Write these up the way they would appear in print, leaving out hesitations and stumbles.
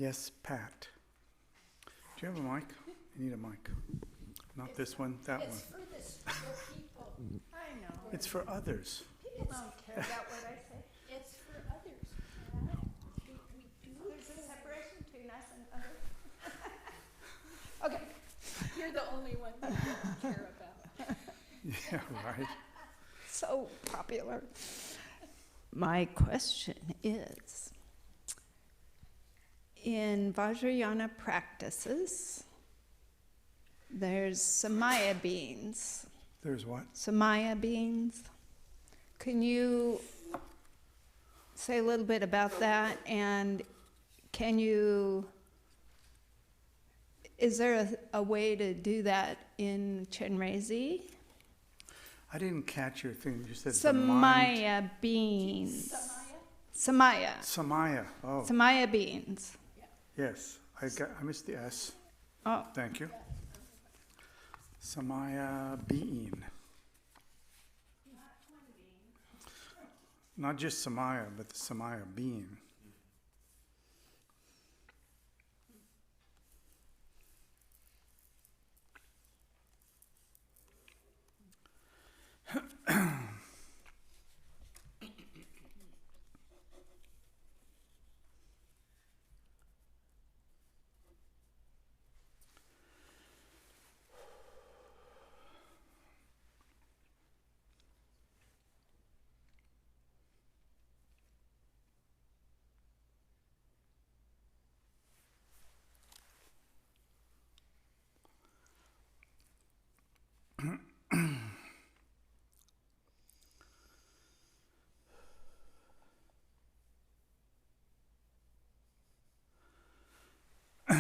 Yes, Pat. Do you have a mic? You need a mic. Not this one, that one. It's for the people. I know. It's for others. People don't care about what I say. It's for others. We do. There's a separation between us and others. Okay. You're the only one that don't care about. Yeah, right. So popular. My question is, in Vajrayana practices, there's Samaya beings. There's what? Samaya beings. Can you say a little bit about that? And is there a way to do that in Chenrezig? I didn't catch your thing. You said the mind. Samaya beings. Samaya. Samaya. Oh, Samaya beings. yes. I missed the S. Oh, Thank you. Samaya being. Not just Samaya, but the Samaya being.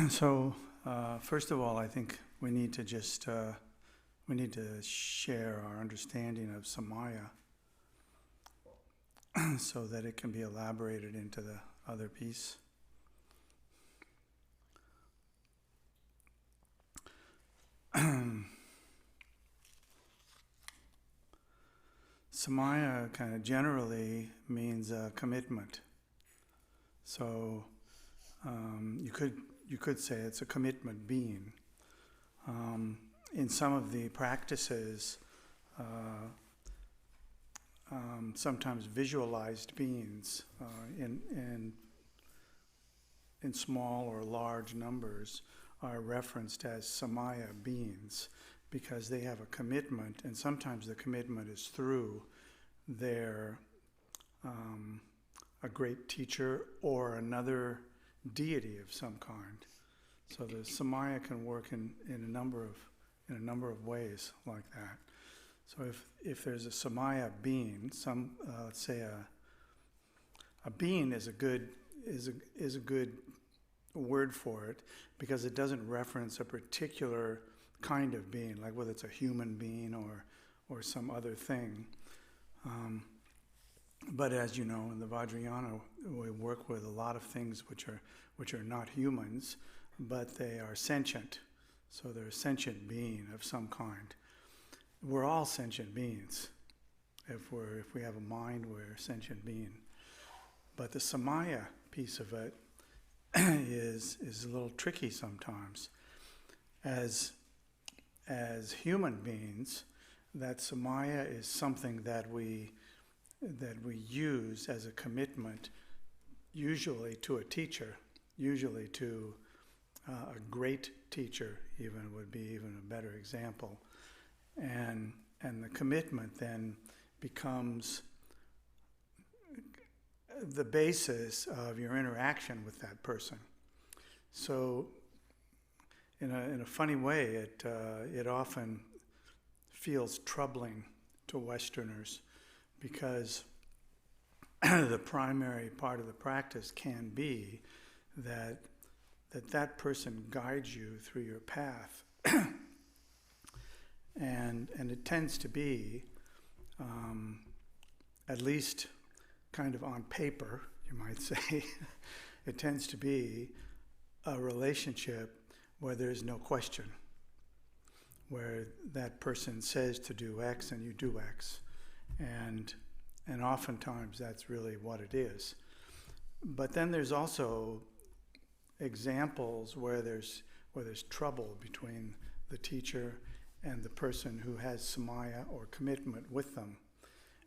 So, first of all, I think we need to just share our understanding of Samaya so that it can be elaborated into the other piece. Samaya kind of generally means commitment. So you could say it's a commitment being. In some of the practices, sometimes visualized beings in small or large numbers are referenced as Samaya beings because they have a commitment, and sometimes the commitment is through their a great teacher or another deity of some kind. So the Samaya can work in a number of ways like that. So if there's a Samaya being, let's say a being is a good word for it because it doesn't reference a particular kind of being, like whether it's a human being or some other thing. But as you know, in the Vajrayana, we work with a lot of things which are not humans, but they are sentient. So they're a sentient being of some kind. We're all sentient beings. If we have a mind, we're a sentient being. But the Samaya piece of it is a little tricky sometimes. As human beings, that Samaya is something that we use as a commitment, usually to a teacher, usually to a great teacher even would be even a better example. And the commitment then becomes the basis of your interaction with that person. So in a funny way, it often feels troubling to Westerners because the primary part of the practice can be that person guides you through your path. and it tends to be, at least kind of on paper, you might say, it tends to be a relationship where there's no question, where that person says to do X and you do X. And oftentimes that's really what it is. But then there's also examples where there's trouble between the teacher and the person who has samaya or commitment with them.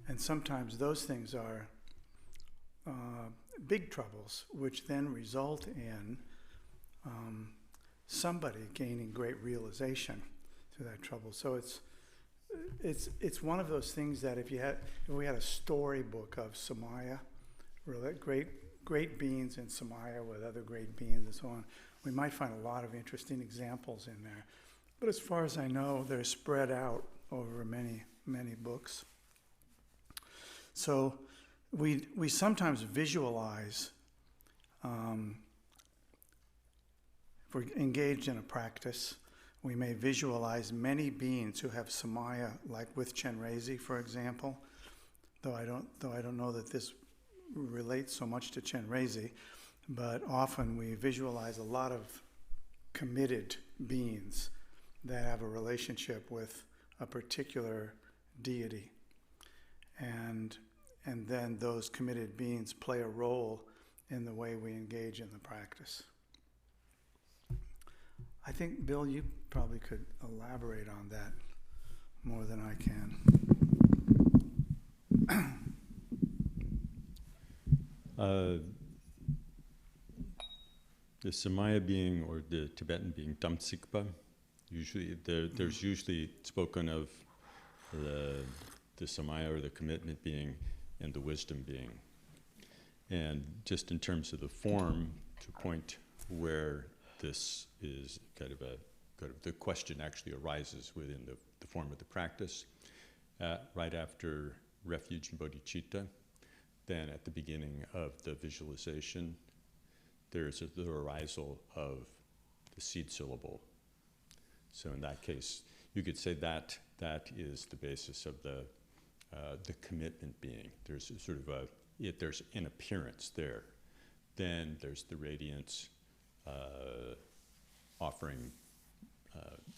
And sometimes those things are big troubles, which then result in somebody gaining great realization through that trouble. So it's one of those things that if we had a storybook of samaya, great beings in samaya with other great beings and so on, we might find a lot of interesting examples in there. But as far as I know, they're spread out over many, many books. So we sometimes visualize, if we're engaged in a practice, we may visualize many beings who have samaya, like with Chenrezig, for example. Though I don't know that this relates so much to Chenrezig, but often we visualize a lot of committed beings that have a relationship with a particular deity. And then those committed beings play a role in the way we engage in the practice. I think, Bill, you probably could elaborate on that more than I can. The Samaya being, or the Tibetan being Damtsikpa, usually there's usually spoken of the Samaya or the commitment being and the wisdom being. And just in terms of the form, to point where this is the question actually arises within the form of the practice, right after refuge and bodhicitta, then at the beginning of the visualization, there's the arisal of the seed syllable. So in that case, you could say that is the basis of the commitment being. There's a sort of there's an appearance there. Then there's the radiance offering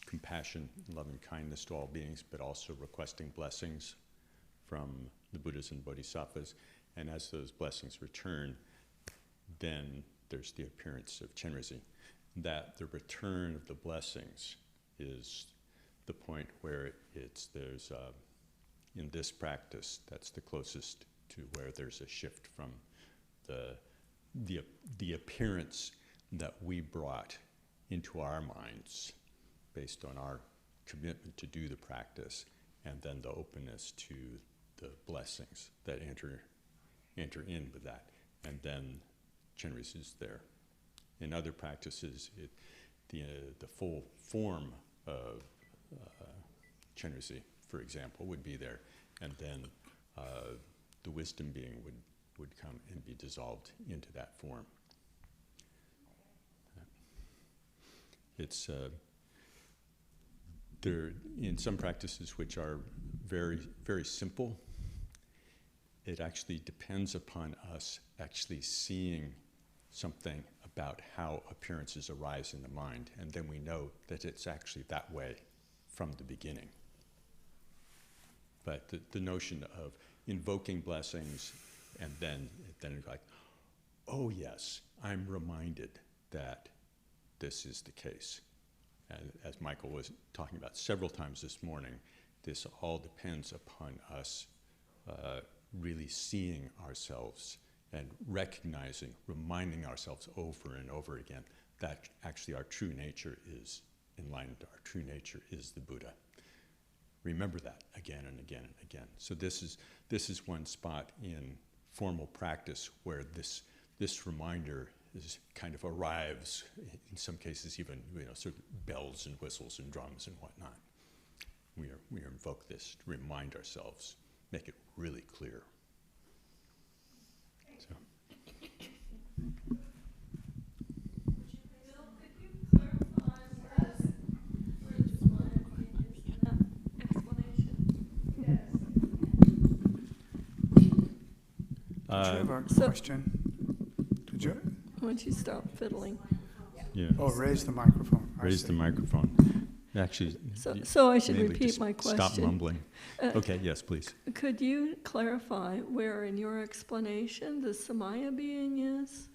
compassion, loving kindness to all beings, but also requesting blessings from the Buddhas and Bodhisattvas. And as those blessings return, then there's the appearance of Chenrezig. That the return of the blessings is the point where there's in this practice, that's the closest to where there's a shift from the appearance that we brought into our minds based on our commitment to do the practice, and then the openness to the blessings that enter in with that, and then Chenrezig is there. In other practices, the full form of Chenrezig, for example, would be there, and then the wisdom being would come and be dissolved into that form. It's there in some practices which are very, very simple. It actually depends upon us actually seeing something about how appearances arise in the mind, and then we know that it's actually that way from the beginning. But the notion of invoking blessings and then like, oh yes, I'm reminded that this is the case. And as Michael was talking about several times this morning, this all depends upon us really seeing ourselves and recognizing, reminding ourselves over and over again that actually our true nature is enlightened, our true nature is the Buddha. Remember that again and again and again. So this is one spot in formal practice where this reminder is kind of arrives, in some cases even sort of bells and whistles and drums and whatnot. We invoke this to remind ourselves, make it really clear. So. Trevor, question. Did you? Why don't you stop fiddling? Yeah. Oh, raise the microphone. Raise the microphone. Actually. So I should maybe repeat just my question. Stop mumbling. Okay, yes, please. Could you clarify where in your explanation the Samaya being is?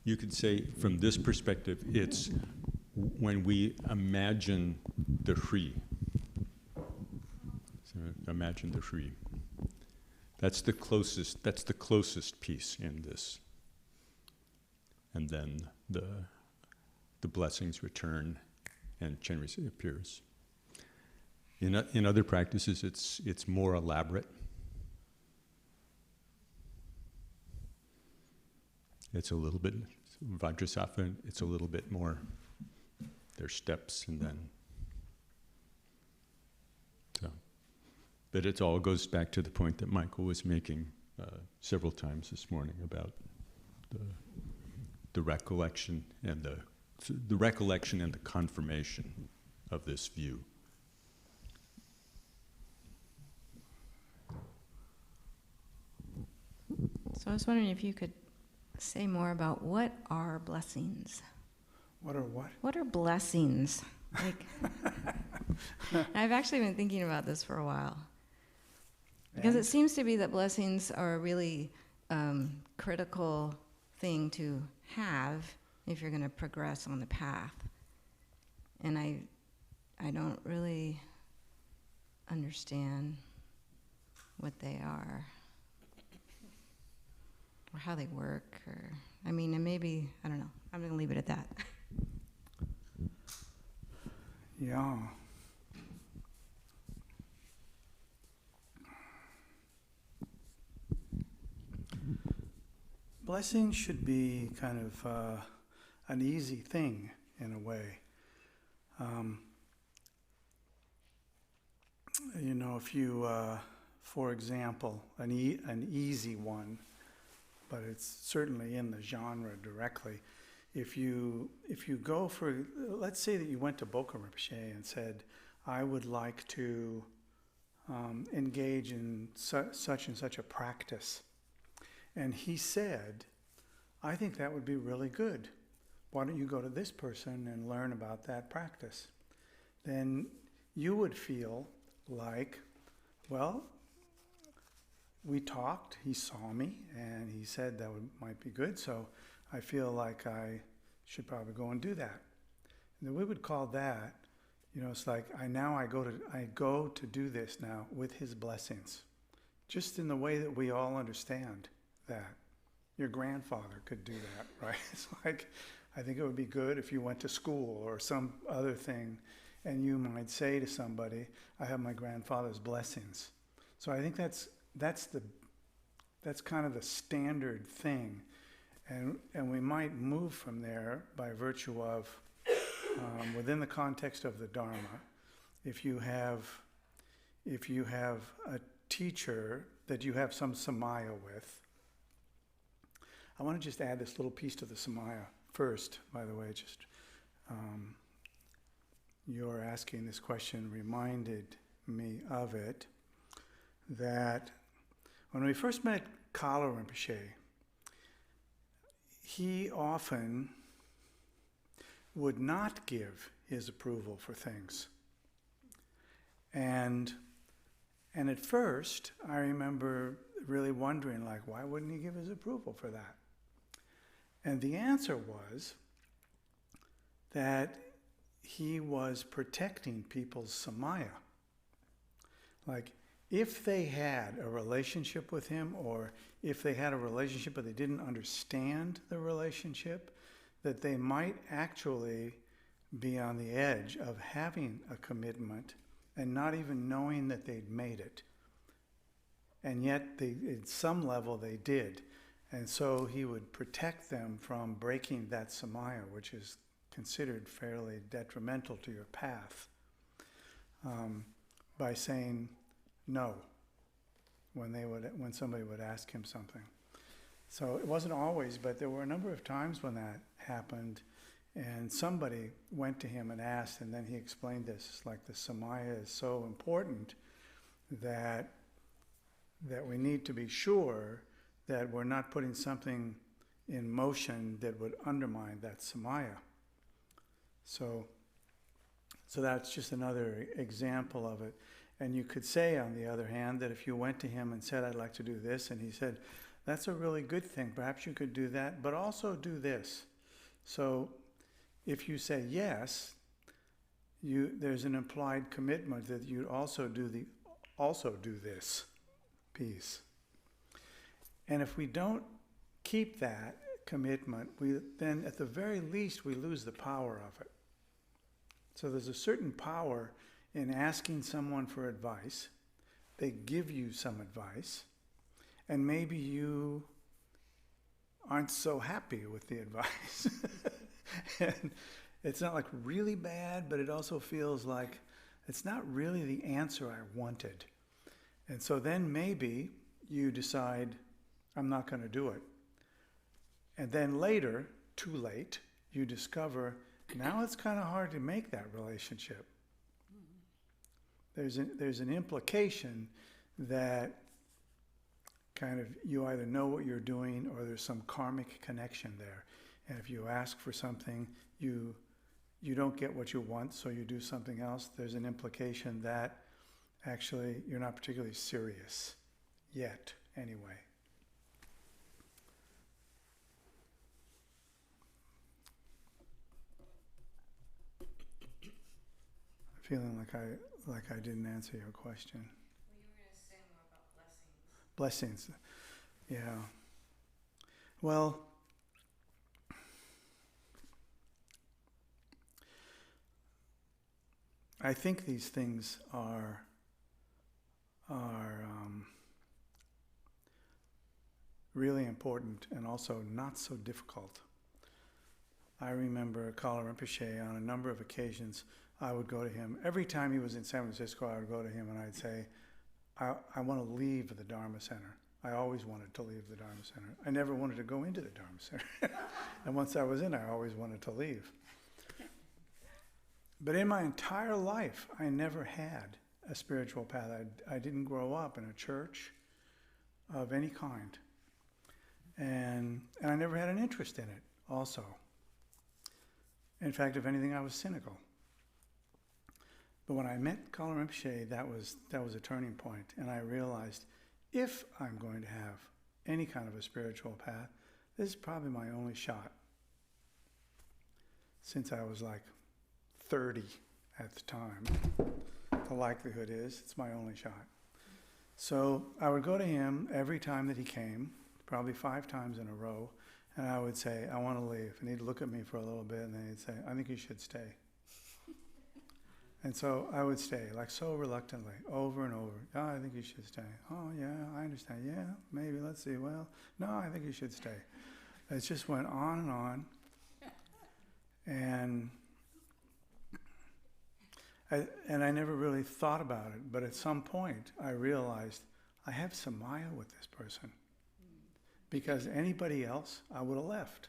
you could say from this perspective, it's when we imagine the Hri. So imagine the Hri. That's the closest piece in this. And then the blessings return and Chenrezig appears. In other practices, it's more elaborate. It's a little bit, Vajrasattva, it's a little bit more, there's steps and then, so. But it all goes back to the point that Michael was making several times this morning about the recollection and the recollection and the confirmation of this view. So I was wondering if you could say more about what are blessings? What are what? What are blessings? Like, I've actually been thinking about this for a while. Because it seems to be that blessings are a really critical thing to have if you're going to progress on the path. And I don't really understand what they are. Or how they work, or, I mean, and maybe, I don't know. I'm going to leave it at that. Yeah. Blessing should be kind of an easy thing in a way. If you, for example, an easy one, but it's certainly in the genre directly. If you go for, let's say that you went to Boka Rinpoche and said, I would like to engage in such and such a practice. And he said, I think that would be really good. Why don't you go to this person and learn about that practice? Then you would feel like, well, we talked, he saw me, and he said that might be good, so I feel like I should probably go and do that. And then we would call that, it's like I go to do this now with his blessings. Just in the way that we all understand that. Your grandfather could do that, right? It's like, I think it would be good if you went to school or some other thing, and you might say to somebody, I have my grandfather's blessings. So I think that's kind of the standard thing, and we might move from there by virtue of within the context of the Dharma. If you have a teacher that you have some samaya with, I want to just add this little piece to the samaya first. By the way, just your asking this question reminded me of it. That when we first met Kala Rinpoche, he often would not give his approval for things. And at first, I remember really wondering, like, why wouldn't he give his approval for that? And the answer was that he was protecting people's samaya. Like, if they had a relationship with him, or if they had a relationship but they didn't understand the relationship, that they might actually be on the edge of having a commitment and not even knowing that they'd made it. And yet, at some level, they did. And so he would protect them from breaking that samaya, which is considered fairly detrimental to your path, by saying no when somebody would ask him something. So it wasn't always, but there were a number of times when that happened, and somebody went to him and asked, and then he explained this. It's like the samaya is so important that we need to be sure that we're not putting something in motion that would undermine that samaya. So that's just another example of it. And you could say, on the other hand, that if you went to him and said, I'd like to do this, and he said, that's a really good thing. Perhaps you could do that, but also do this. So if you say yes, there's an implied commitment that you also do this piece. And if we don't keep that commitment, then at the very least we lose the power of it. So there's a certain power in asking someone for advice. They give you some advice, and maybe you aren't so happy with the advice. And it's not like really bad, but it also feels like it's not really the answer I wanted. And so then maybe you decide, I'm not going to do it. And then later, too late, you discover, now it's kind of hard to make that relationship. There's an implication that kind of you either know what you're doing or there's some karmic connection there. And if you ask for something, you don't get what you want, so you do something else. There's an implication that actually you're not particularly serious yet, anyway. I'm feeling like I didn't answer your question. Well, you were going to say more about blessings. Blessings, yeah. Well, I think these things are really important and also not so difficult. I remember Kala Rinpoche on a number of occasions. I would go to him. Every time he was in San Francisco, I would go to him and I'd say, I want to leave the Dharma Center. I always wanted to leave the Dharma Center. I never wanted to go into the Dharma Center. And once I was in, I always wanted to leave. But in my entire life, I never had a spiritual path. I didn't grow up in a church of any kind. And I never had an interest in it also. In fact, if anything, I was cynical. But when I met Kala Rinpoche, that was a turning point. And I realized, if I'm going to have any kind of a spiritual path, this is probably my only shot. Since I was like 30 at the time, the likelihood is it's my only shot. So I would go to him every time that he came, probably 5 times in a row, and I would say, I want to leave. And he'd look at me for a little bit, and then he'd say, I think you should stay. And so I would stay, like so reluctantly, over and over. Oh, I think you should stay. Oh, yeah, I understand. Yeah, maybe, let's see. Well, no, I think you should stay. It just went on and on. And I never really thought about it, but at some point I realized I have samaya with this person. Because anybody else, I would have left.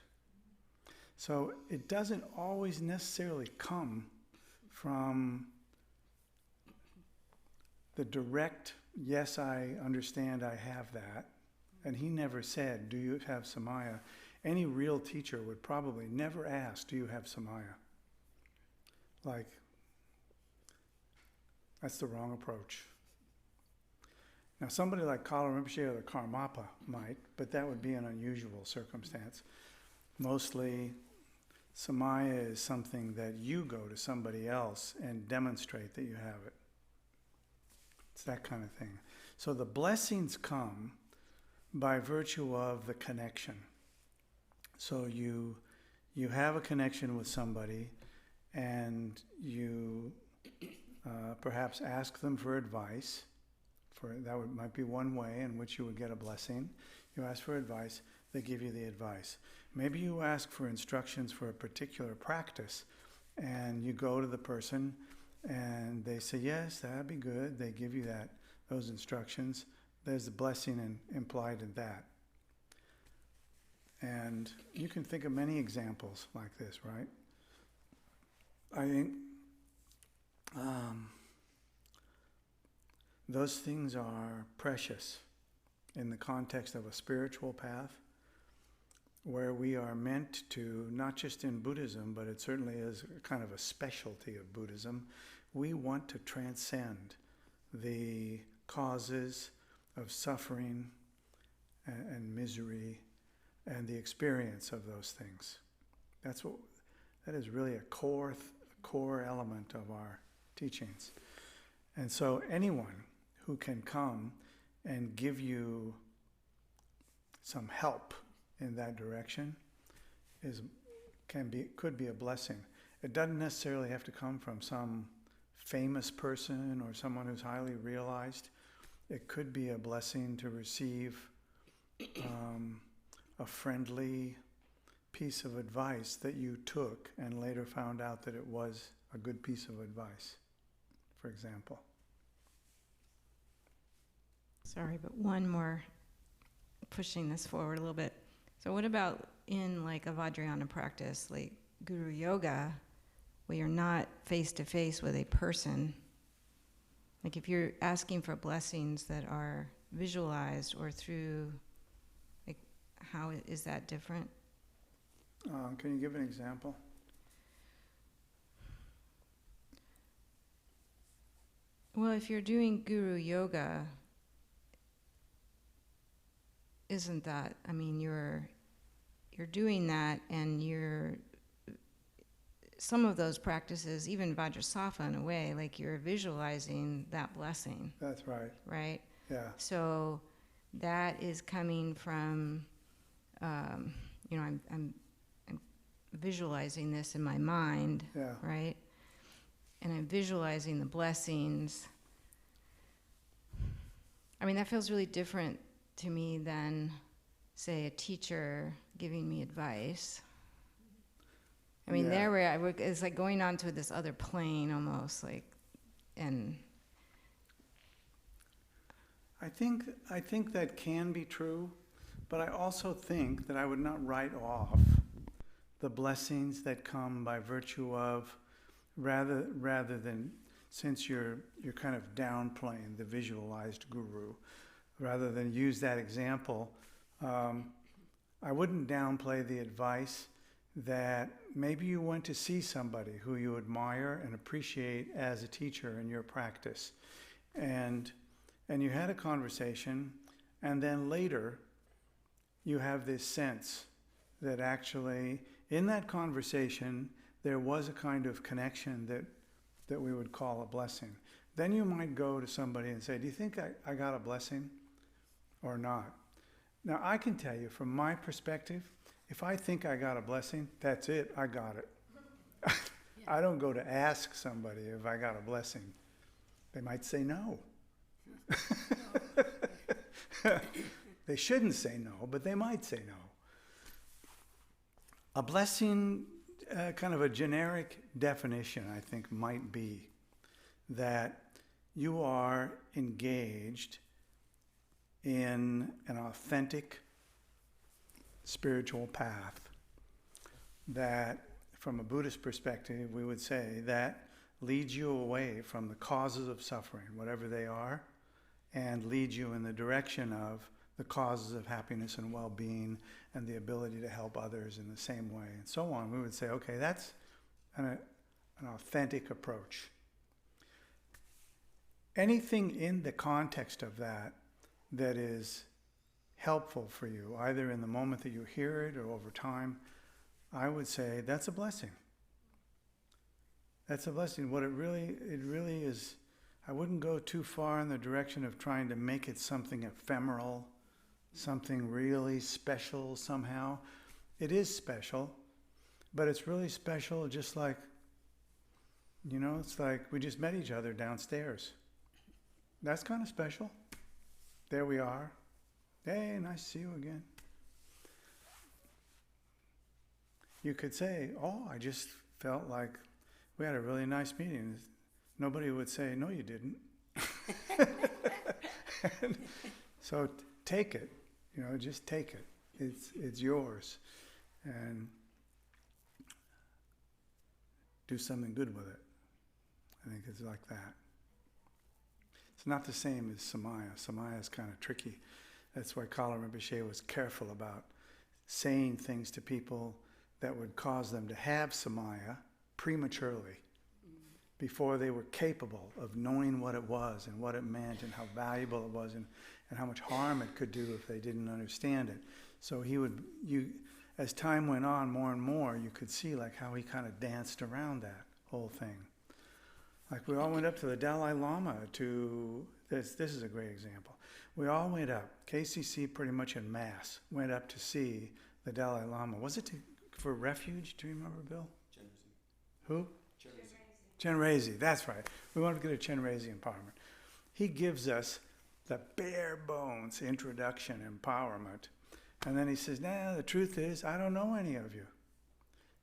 So it doesn't always necessarily come from the direct, yes, I understand I have that. And he never said, do you have samaya? Any real teacher would probably never ask, do you have samaya? Like, that's the wrong approach. Now, somebody like Kala Rinpoche or the Karmapa might, but that would be an unusual circumstance. Mostly, samaya is something that you go to somebody else and demonstrate that you have it. It's that kind of thing. So the blessings come by virtue of the connection. So you have a connection with somebody, and you perhaps ask them for advice. Might be one way in which you would get a blessing. You ask for advice, they give you the advice. Maybe you ask for instructions for a particular practice, and you go to the person, and they say, yes, that'd be good. They give you those instructions. There's a blessing implied in that. And you can think of many examples like this, right? I think those things are precious in the context of a spiritual path where we are meant to, not just in Buddhism, but it certainly is kind of a specialty of Buddhism, we want to transcend the causes of suffering and misery and the experience of those things. That is really a core element of our teachings. And so anyone who can come and give you some help in that direction could be a blessing. It doesn't necessarily have to come from some famous person or someone who's highly realized. It could be a blessing to receive a friendly piece of advice that you took and later found out that it was a good piece of advice, for example. Sorry, but one more, pushing this forward a little bit. So what about in like a Vajrayana practice, like Guru Yoga, where you're not face to face with a person? Like if you're asking for blessings that are visualized or through, like, how is that different? Can you give an example? Well, if you're doing Guru Yoga, isn't that, I mean, you're doing that, and some of those practices, even Vajrasattva in a way, like you're visualizing that blessing. That's right. Right? Yeah. So that is coming from, I'm visualizing this in my mind, Yeah. right? And I'm visualizing the blessings. I mean, that feels really different to me than, say, a teacher giving me advice. I mean, Yeah. there where I work, it's like going on to this other plane almost, like, and I think that can be true, but I also think that I would not write off the blessings that come by virtue of, rather than, since you're kind of downplaying the visualized guru, rather than use that example, I wouldn't downplay the advice that maybe you went to see somebody who you admire and appreciate as a teacher in your practice, and you had a conversation, and then later you have this sense that actually in that conversation there was a kind of connection that we would call a blessing. Then you might go to somebody and say, do you think I got a blessing or not? Now I can tell you from my perspective, if I think I got a blessing, that's it, I got it. I don't go to ask somebody if I got a blessing. They might say no. They shouldn't say no, but they might say no. A blessing, kind of a generic definition, I think, might be that you are engaged in an authentic spiritual path that, from a Buddhist perspective, we would say that leads you away from the causes of suffering, whatever they are, and leads you in the direction of the causes of happiness and well-being and the ability to help others in the same way and so on. We would say, okay, that's an authentic approach. Anything in the context of that is helpful for you, either in the moment that you hear it or over time, I would say that's a blessing. That's a blessing. What it really is, I wouldn't go too far in the direction of trying to make it something ephemeral, something really special somehow. It is special, but it's really special just like, it's like we just met each other downstairs. That's kind of special. There we are. Hey, nice to see you again. You could say, oh, I just felt like we had a really nice meeting. Nobody would say, no, you didn't. So take it, just take it. It's yours. And do something good with it. I think it's like that. It's not the same as Samaya. Samaya is kind of tricky. That's why Kala Rinpoche was careful about saying things to people that would cause them to have Samaya prematurely. before they were capable of knowing what it was and what it meant and how valuable it was and how much harm it could do if they didn't understand it. So as time went on more and more, you could see like how he kind of danced around that whole thing. Like we all went up to the Dalai Lama this is a great example. We all went up, KCC pretty much en masse, went up to see the Dalai Lama. Was it for refuge? Do you remember, Bill? Chenrezig. Who? Chenrezig, that's right. We wanted to get a Chenrezig empowerment. He gives us the bare bones introduction empowerment. And then he says, the truth is, I don't know any of you.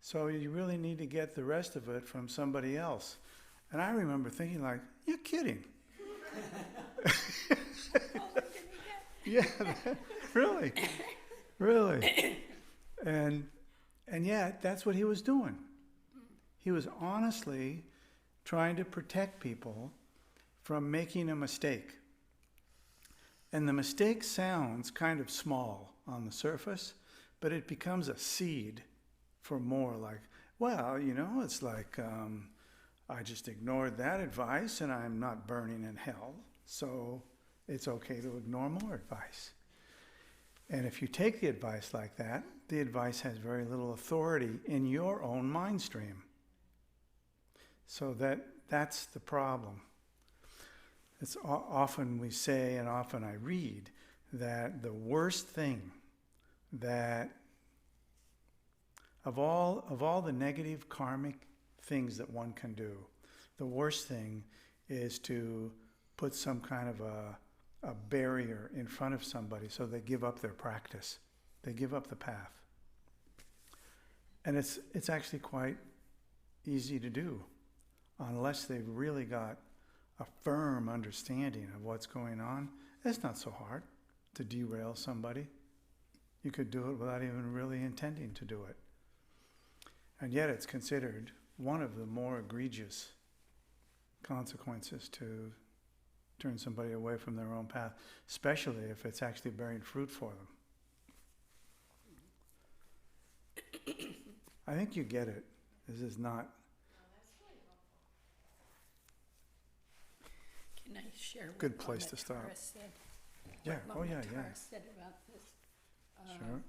So you really need to get the rest of it from somebody else. And I remember thinking like, you're kidding. Yeah, really. And yet, that's what he was doing. He was honestly trying to protect people from making a mistake. And the mistake sounds kind of small on the surface, but it becomes a seed for more like, well, it's like I just ignored that advice and I'm not burning in hell, so it's okay to ignore more advice. And if you take the advice like that, the advice has very little authority in your own mind stream. So that's the problem. It's often we say, and often I read, that the worst thing that of all the negative karmic things that one can do, the worst thing is to put some kind of a barrier in front of somebody so they give up their practice. They give up the path. And it's actually quite easy to do unless they've really got a firm understanding of what's going on. It's not so hard to derail somebody. You could do it without even really intending to do it. And yet it's considered one of the more egregious consequences to turn somebody away from their own path, especially if it's actually bearing fruit for them. I think you get it. This is not... Can I share what Good place Lama to start. Tara said? Yeah, What Lama yeah. Tara said about this. Sure.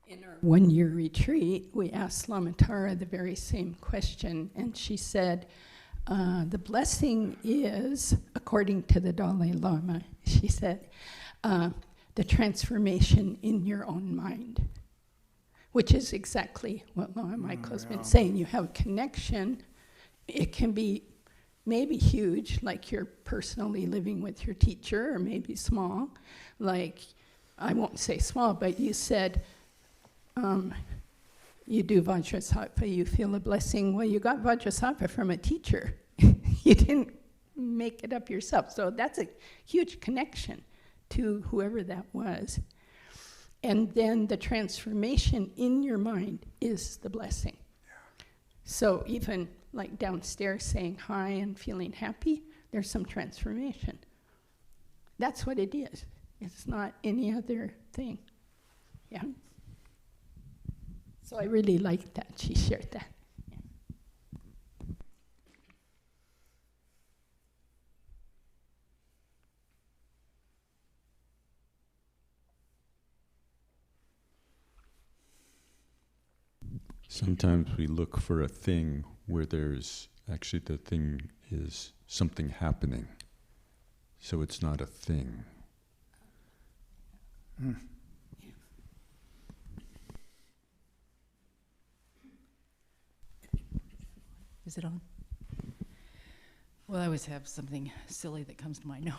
In our one-year retreat, we asked Lama Tara the very same question, and she said, the blessing is, according to the Dalai Lama, she said, the transformation in your own mind, which is exactly what Lama Michael's been saying. You have a connection. It can be maybe huge, like you're personally living with your teacher, or maybe small. Like, I won't say small, but you said, you do Vajrasattva, you feel a blessing. Well, you got Vajrasattva from a teacher. You didn't make it up yourself. So that's a huge connection to whoever that was. And then the transformation in your mind is the blessing. Yeah. So even like downstairs saying hi and feeling happy, there's some transformation. That's what it is. It's not any other thing. Yeah. So I really liked that she shared that. Yeah. Sometimes we look for a thing where there's actually the thing is something happening. So it's not a thing. Mm. Is it on? Well, I always have something silly that comes to mind. No,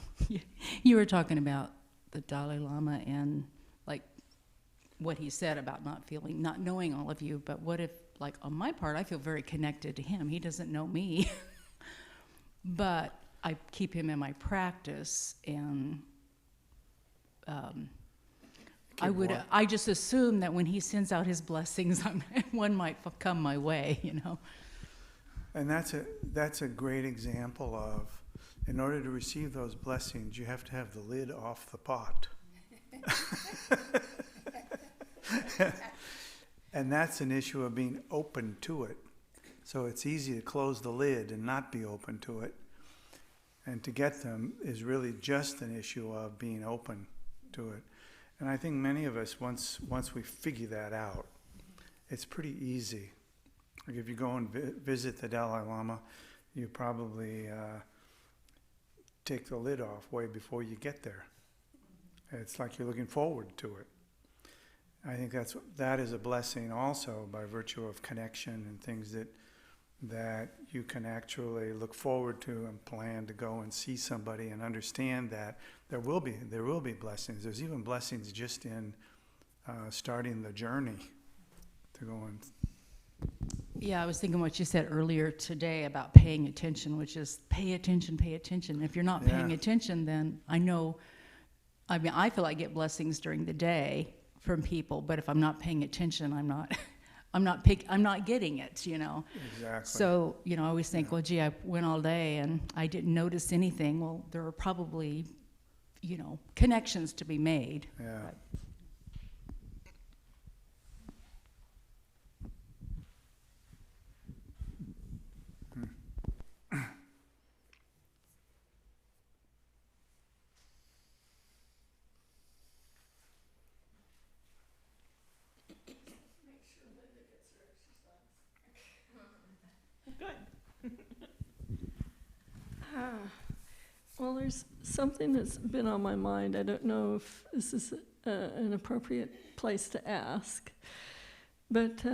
you were talking about the Dalai Lama and like what he said about not knowing all of you, but what if, like on my part, I feel very connected to him. He doesn't know me, but I keep him in my practice, and I just assume that when he sends out his blessings, one might come my way, you know. And that's a great example of, in order to receive those blessings, you have to have the lid off the pot. And that's an issue of being open to it. So it's easy to close the lid and not be open to it. And to get them is really just an issue of being open to it. And I think many of us, once we figure that out, it's pretty easy. Like if you go and visit the Dalai Lama, you probably take the lid off way before you get there. It's like you're looking forward to it. I think that is a blessing also by virtue of connection and things that you can actually look forward to and plan to go and see somebody and understand that there will be blessings. There's even blessings just in starting the journey to go and. Yeah, I was thinking what you said earlier today about paying attention, which is pay attention, pay attention. If you're not paying attention, then I feel like I get blessings during the day from people, but if I'm not paying attention, I'm not getting it, you know. Exactly. So, you know, I always think, well, gee, I went all day and I didn't notice anything. Well, there are probably, you know, connections to be made. Yeah. But Well, there's something that's been on my mind. I don't know if this is an appropriate place to ask, but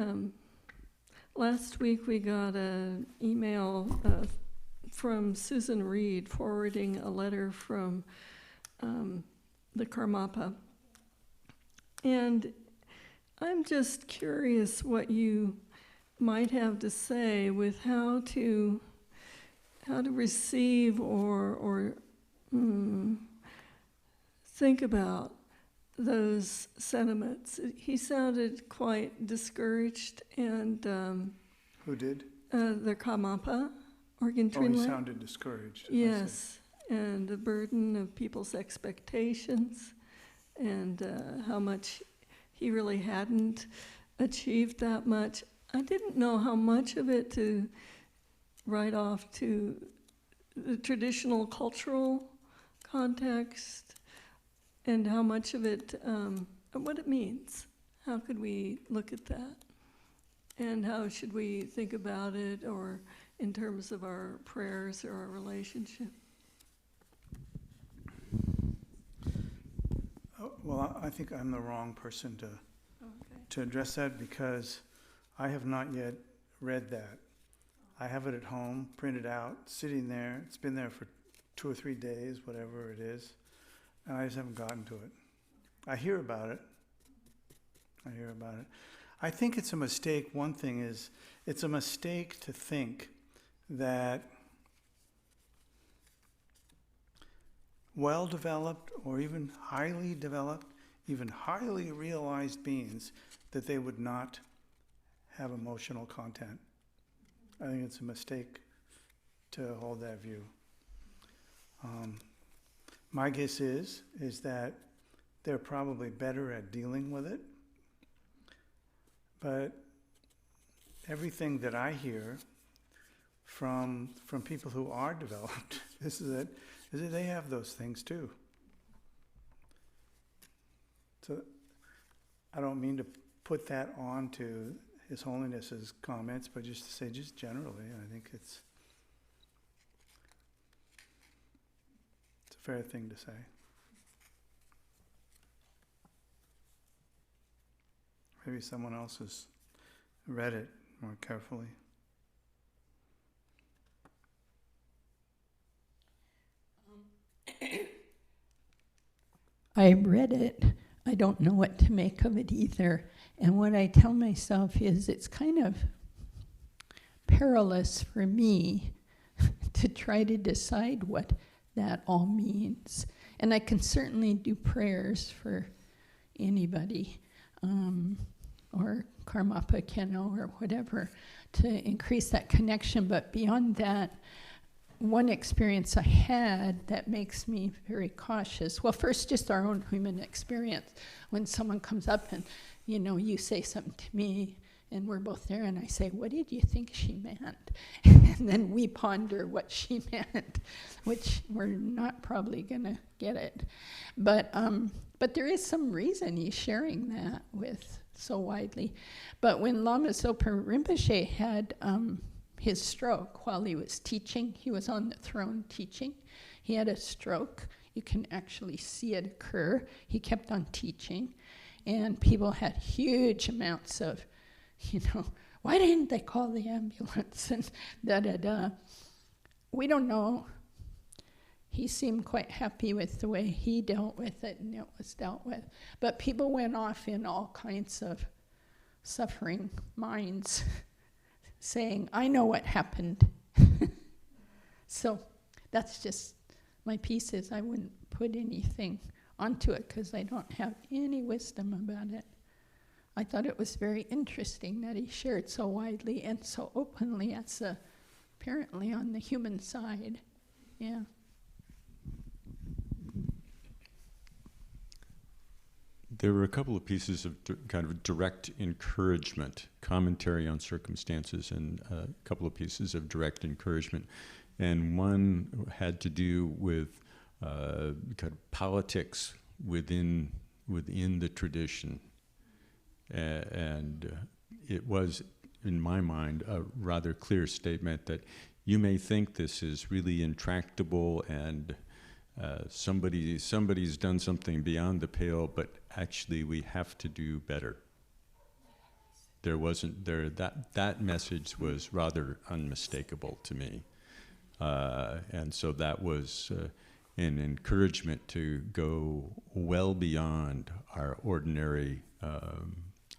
last week we got an email from Susan Reed forwarding a letter from the Karmapa. And I'm just curious what you might have to say with how to receive or think about those sentiments. He sounded quite discouraged, and Who did? the Karmapa, Organ Oh, he Trinley. sounded discouraged. I see. Yes, and the burden of people's expectations, and how much he really hadn't achieved that much. I didn't know how much of it to write off to the traditional cultural context, and how much of it, what it means. How could we look at that? And how should we think about it, or in terms of our prayers or our relationship? Well, I think I'm the wrong person to address that, because I have not yet read that. I have it at home, printed out, sitting there. It's been there for 2 or 3 days, whatever it is, and I just haven't gotten to it. I hear about it. I think it's a mistake. One thing is, it's a mistake to think that well-developed or even highly developed, even highly realized beings, that they would not have emotional content. I think it's a mistake to hold that view. My guess is that they're probably better at dealing with it, but everything that I hear from people who are developed is that they have those things too. So I don't mean to put that on to His Holiness's comments, but just to say, just generally, I think it's a fair thing to say. Maybe someone else has read it more carefully. I read it. I don't know what to make of it either. And what I tell myself is it's kind of perilous for me to try to decide what that all means. And I can certainly do prayers for anybody, or Karmapa Keno or whatever, to increase that connection. But beyond that, one experience I had that makes me very cautious. Well, first, just our own human experience. When someone comes up and, you say something to me, And we're both there, and I say, what did you think she meant? And then we ponder what she meant, which we're not probably going to get it. But there is some reason he's sharing that with so widely. But when Lama Zopa Rinpoche had his stroke while he was teaching, he was on the throne teaching. He had a stroke. You can actually see it occur. He kept on teaching, and people had huge amounts of, why didn't they call the ambulance? And da-da-da. We don't know. He seemed quite happy with the way he dealt with it, and it was dealt with. But people went off in all kinds of suffering minds, saying, I know what happened. So that's just my piece is I wouldn't put anything onto it because I don't have any wisdom about it. I thought it was very interesting that he shared so widely and so openly as apparently on the human side. Yeah. There were a couple of pieces of kind of direct encouragement, commentary on circumstances, and a couple of pieces of direct encouragement. And one had to do with kind of politics within the tradition. And it was, in my mind, a rather clear statement that you may think this is really intractable and somebody's done something beyond the pale, but actually we have to do better. That message was rather unmistakable to me. And so that was an encouragement to go well beyond our ordinary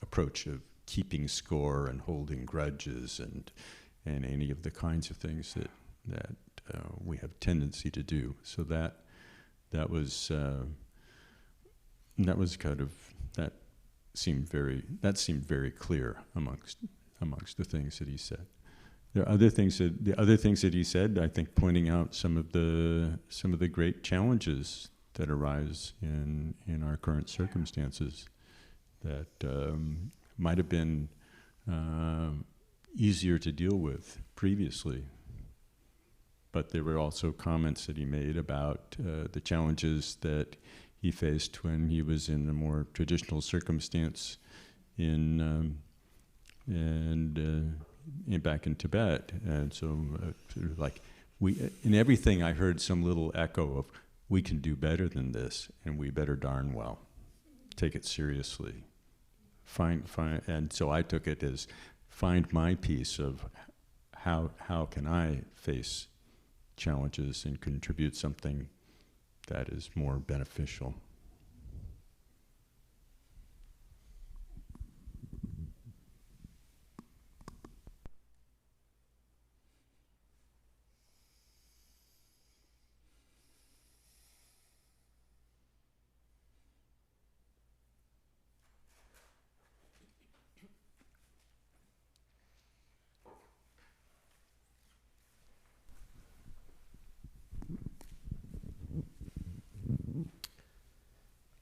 approach of keeping score and holding grudges and any of the kinds of things that we have tendency to do. So that was kind of that seemed very clear amongst the things that he said. There are the other things that he said, I think, pointing out some of the great challenges that arise in our current circumstances that might have been easier to deal with previously. But there were also comments that he made about the challenges that he faced when he was in a more traditional circumstance back in Tibet. And so sort of like in everything I heard some little echo of, we can do better than this, and we better darn well take it seriously. And so I took it as find my piece of how can I face challenges and contribute something that is more beneficial.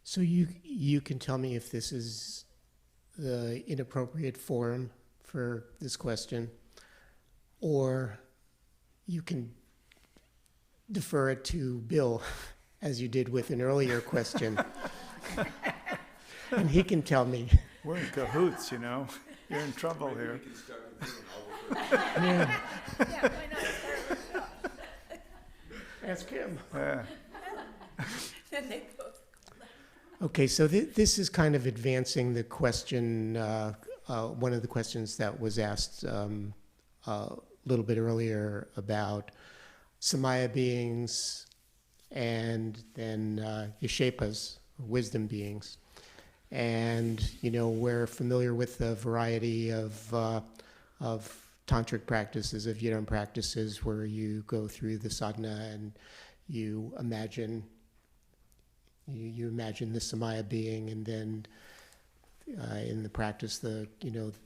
So you can tell me if this is the inappropriate forum for this question, or you can defer it to Bill, as you did with an earlier question, and he can tell me. We're in cahoots, You're in trouble here. Yeah. Yeah, why not start with Bill? Ask him. Then they both. Okay, so this is kind of advancing the question, one of the questions that was asked a little bit earlier about Samaya beings and then Yeshepas, wisdom beings. And, we're familiar with the variety of tantric practices, of yidam practices, where you go through the sadhana and you imagine the Samaya being, and then in the practice, the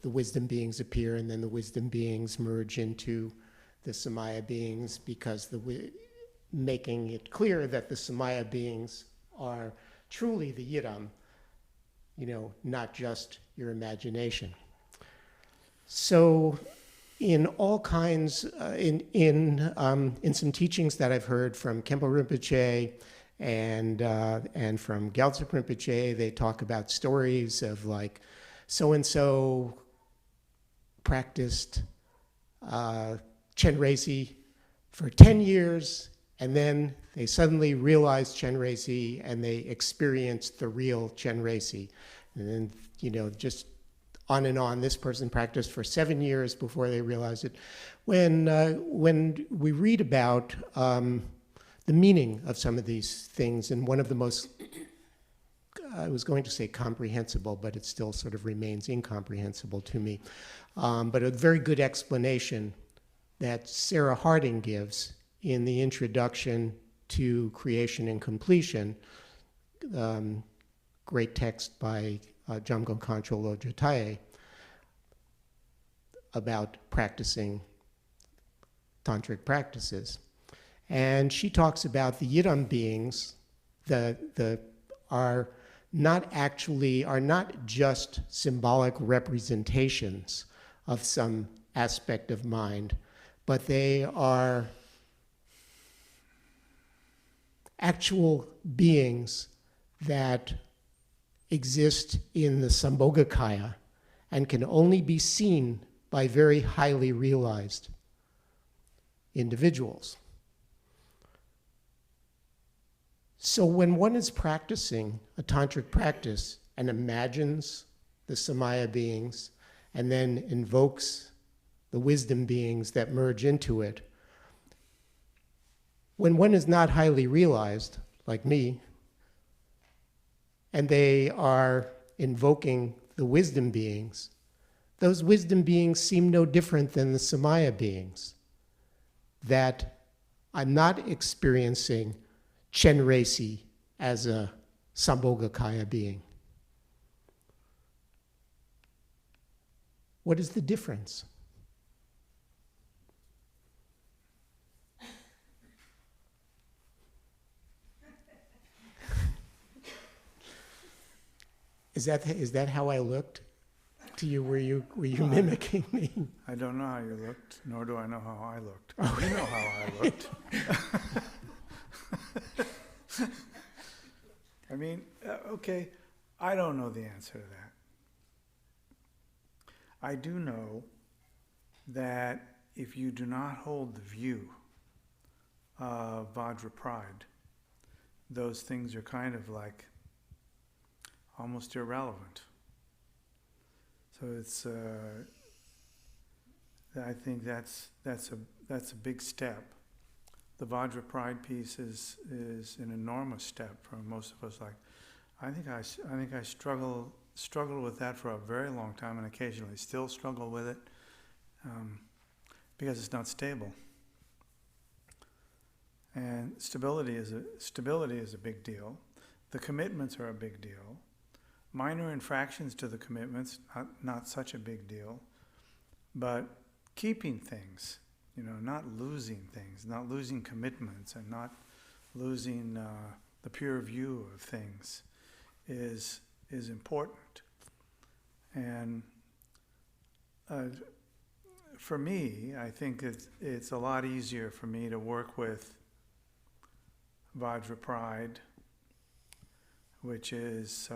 wisdom beings appear, and then the wisdom beings merge into the Samaya beings, because making it clear that the Samaya beings are truly the yidam, not just your imagination. So, in all kinds, in some teachings that I've heard from Khenpo Rinpoche and from Gyaltsen Rinpoche, they talk about stories of like so and so practiced Chenrezig for 10 years, and then they suddenly realized Chenrezig and they experienced the real Chenrezig. And then, you know, just on and on. This person practiced for 7 years before they realized it. When we read about the meaning of some of these things, and one of the most, I was going to say comprehensible, but it still sort of remains incomprehensible to me, but a very good explanation that Sarah Harding gives in the introduction to Creation and Completion, great text by Jamgon Khancho Lojataye, about practicing tantric practices. And she talks about the Yiram beings that are not just symbolic representations of some aspect of mind, but they are actual beings that exist in the Sambhogakaya and can only be seen by very highly realized individuals. So when one is practicing a tantric practice and imagines the Samaya beings and then invokes the wisdom beings that merge into it, when one is not highly realized, like me, and they are invoking the wisdom beings, those wisdom beings seem no different than the Samaya beings. That I'm not experiencing Chenrezig as a Sambhogakaya being. What is the difference? Is that how I looked to you? Were you mimicking me? I don't know how you looked, nor do I know how I looked. You know how I looked. I mean, okay, I don't know the answer to that. I do know that if you do not hold the view of Vajra pride, those things are kind of like almost irrelevant. So it's, I think that's a big step. The Vajra pride piece is an enormous step for most of us. Like, I think I struggled with that for a very long time, and occasionally still struggle with it because it's not stable. And stability is a big deal. The commitments are a big deal. Minor infractions to the commitments, not such a big deal, but keeping things, not losing things, not losing commitments, and not losing the pure view of things is important. And for me, I think it's a lot easier for me to work with Vajra pride, which is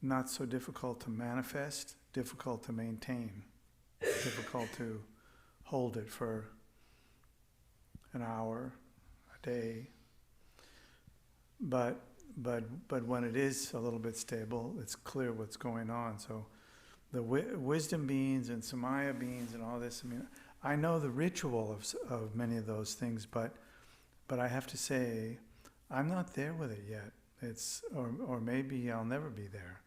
not so difficult to manifest, difficult to maintain, difficult to hold it for an hour, a day. But when it is a little bit stable, it's clear what's going on. So the wisdom beings and Samaya beings and all this, I mean, I know the ritual of many of those things, but I have to say, I'm not there with it yet. Or maybe I'll never be there.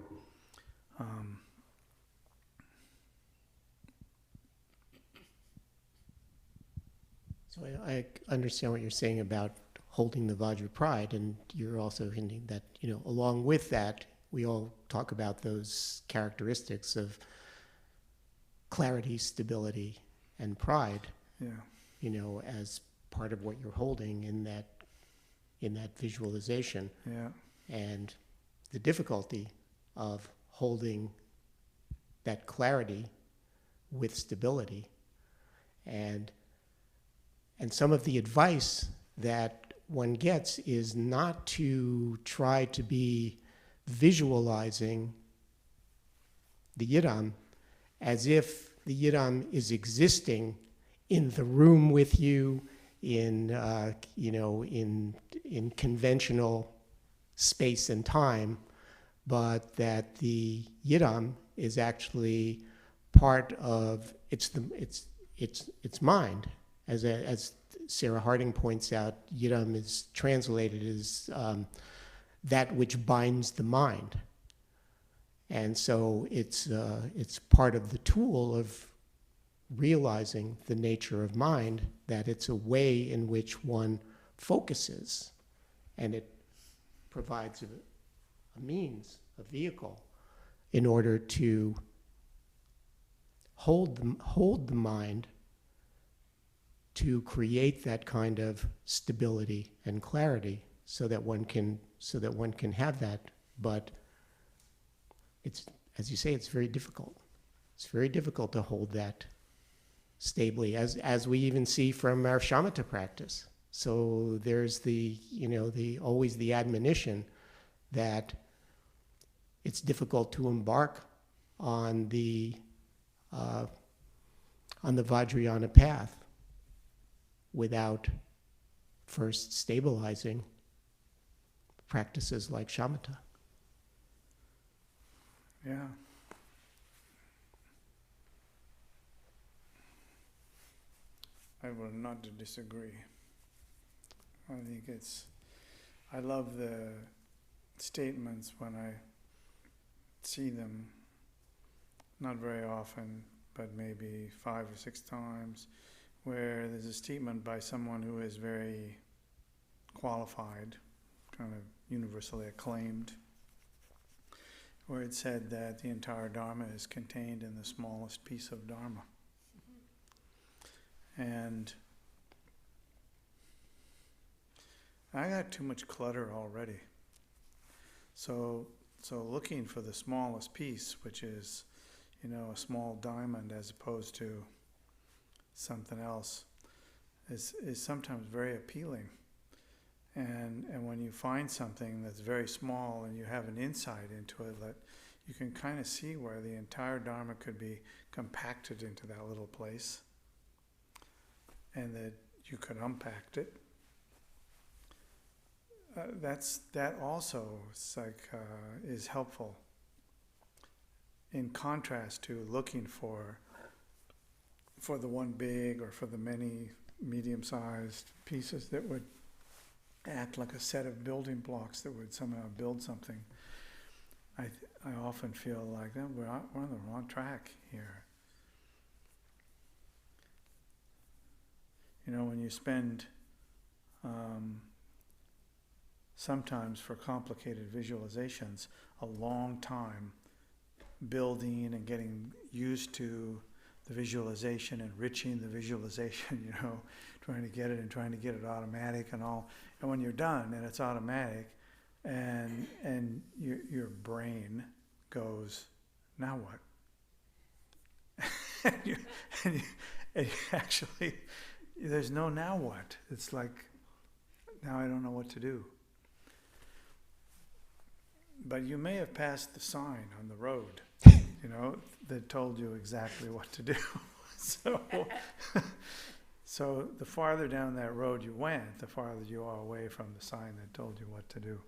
So I understand what you're saying about holding the Vajra pride, and you're also hinting that, along with that, we all talk about those characteristics of clarity, stability, and pride. Yeah. As part of what you're holding in that visualization. Yeah. And the difficulty of holding that clarity with stability. And some of the advice that one gets is not to try to be visualizing the yidam as if the yidam is existing in the room with you, in conventional space and time, but that the yidam is actually part of its mind. As Sarah Harding points out, yidam is translated as that which binds the mind. And so it's part of the tool of realizing the nature of mind, that it's a way in which one focuses, and it provides a means, a vehicle, in order to hold the mind to create that kind of stability and clarity, so that one can have that. But it's, as you say, it's very difficult. It's very difficult to hold that stably, as we even see from our shamatha practice. So there's always the admonition that it's difficult to embark on the Vajrayana path without first stabilizing practices like shamatha. Yeah. I will not disagree. I think I love the statements when I see them, not very often, but maybe 5 or 6 times, where there's a statement by someone who is very qualified, kind of universally acclaimed, where it said that the entire Dharma is contained in the smallest piece of Dharma. And I got too much clutter already. So looking for the smallest piece, which is, a small diamond as opposed to something else, is sometimes very appealing. And when you find something that's very small and you have an insight into it, that you can kind of see where the entire Dharma could be compacted into that little place, and that you could unpack it. That also is helpful, in contrast to looking for the one big or for the many medium-sized pieces that would act like a set of building blocks that would somehow build something. I often feel like we're on the wrong track here. When you spend sometimes for complicated visualizations a long time building and getting used to the visualization, enriching the visualization, trying to get it automatic and all. And when you're done and it's automatic, and your brain goes, now what? and you actually, there's no now what. It's like, now I don't know what to do. But you may have passed the sign on the road, that told you exactly what to do. So the farther down that road you went, the farther you are away from the sign that told you what to do.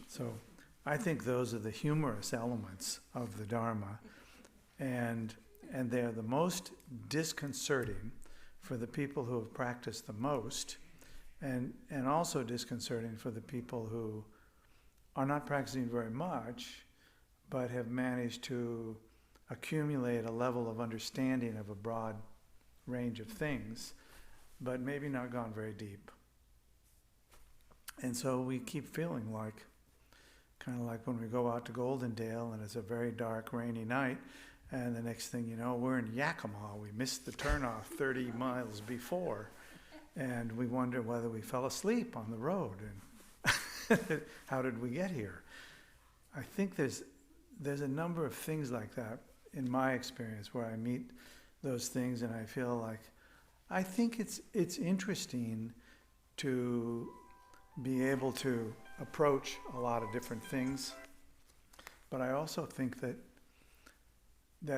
So I think those are the humorous elements of the Dharma, and they're the most disconcerting for the people who have practiced the most, and also disconcerting for the people who are not practicing very much, but have managed to accumulate a level of understanding of a broad range of things, but maybe not gone very deep. And so we keep feeling kind of like when we go out to Goldendale and it's a very dark, rainy night, and the next thing you know, we're in Yakima. We missed the turnoff 30 miles before, and we wonder whether we fell asleep on the road, and how did we get here? I think there's a number of things like that in my experience where I meet those things, and I feel like, I think it's interesting to be able to approach a lot of different things, but I also think that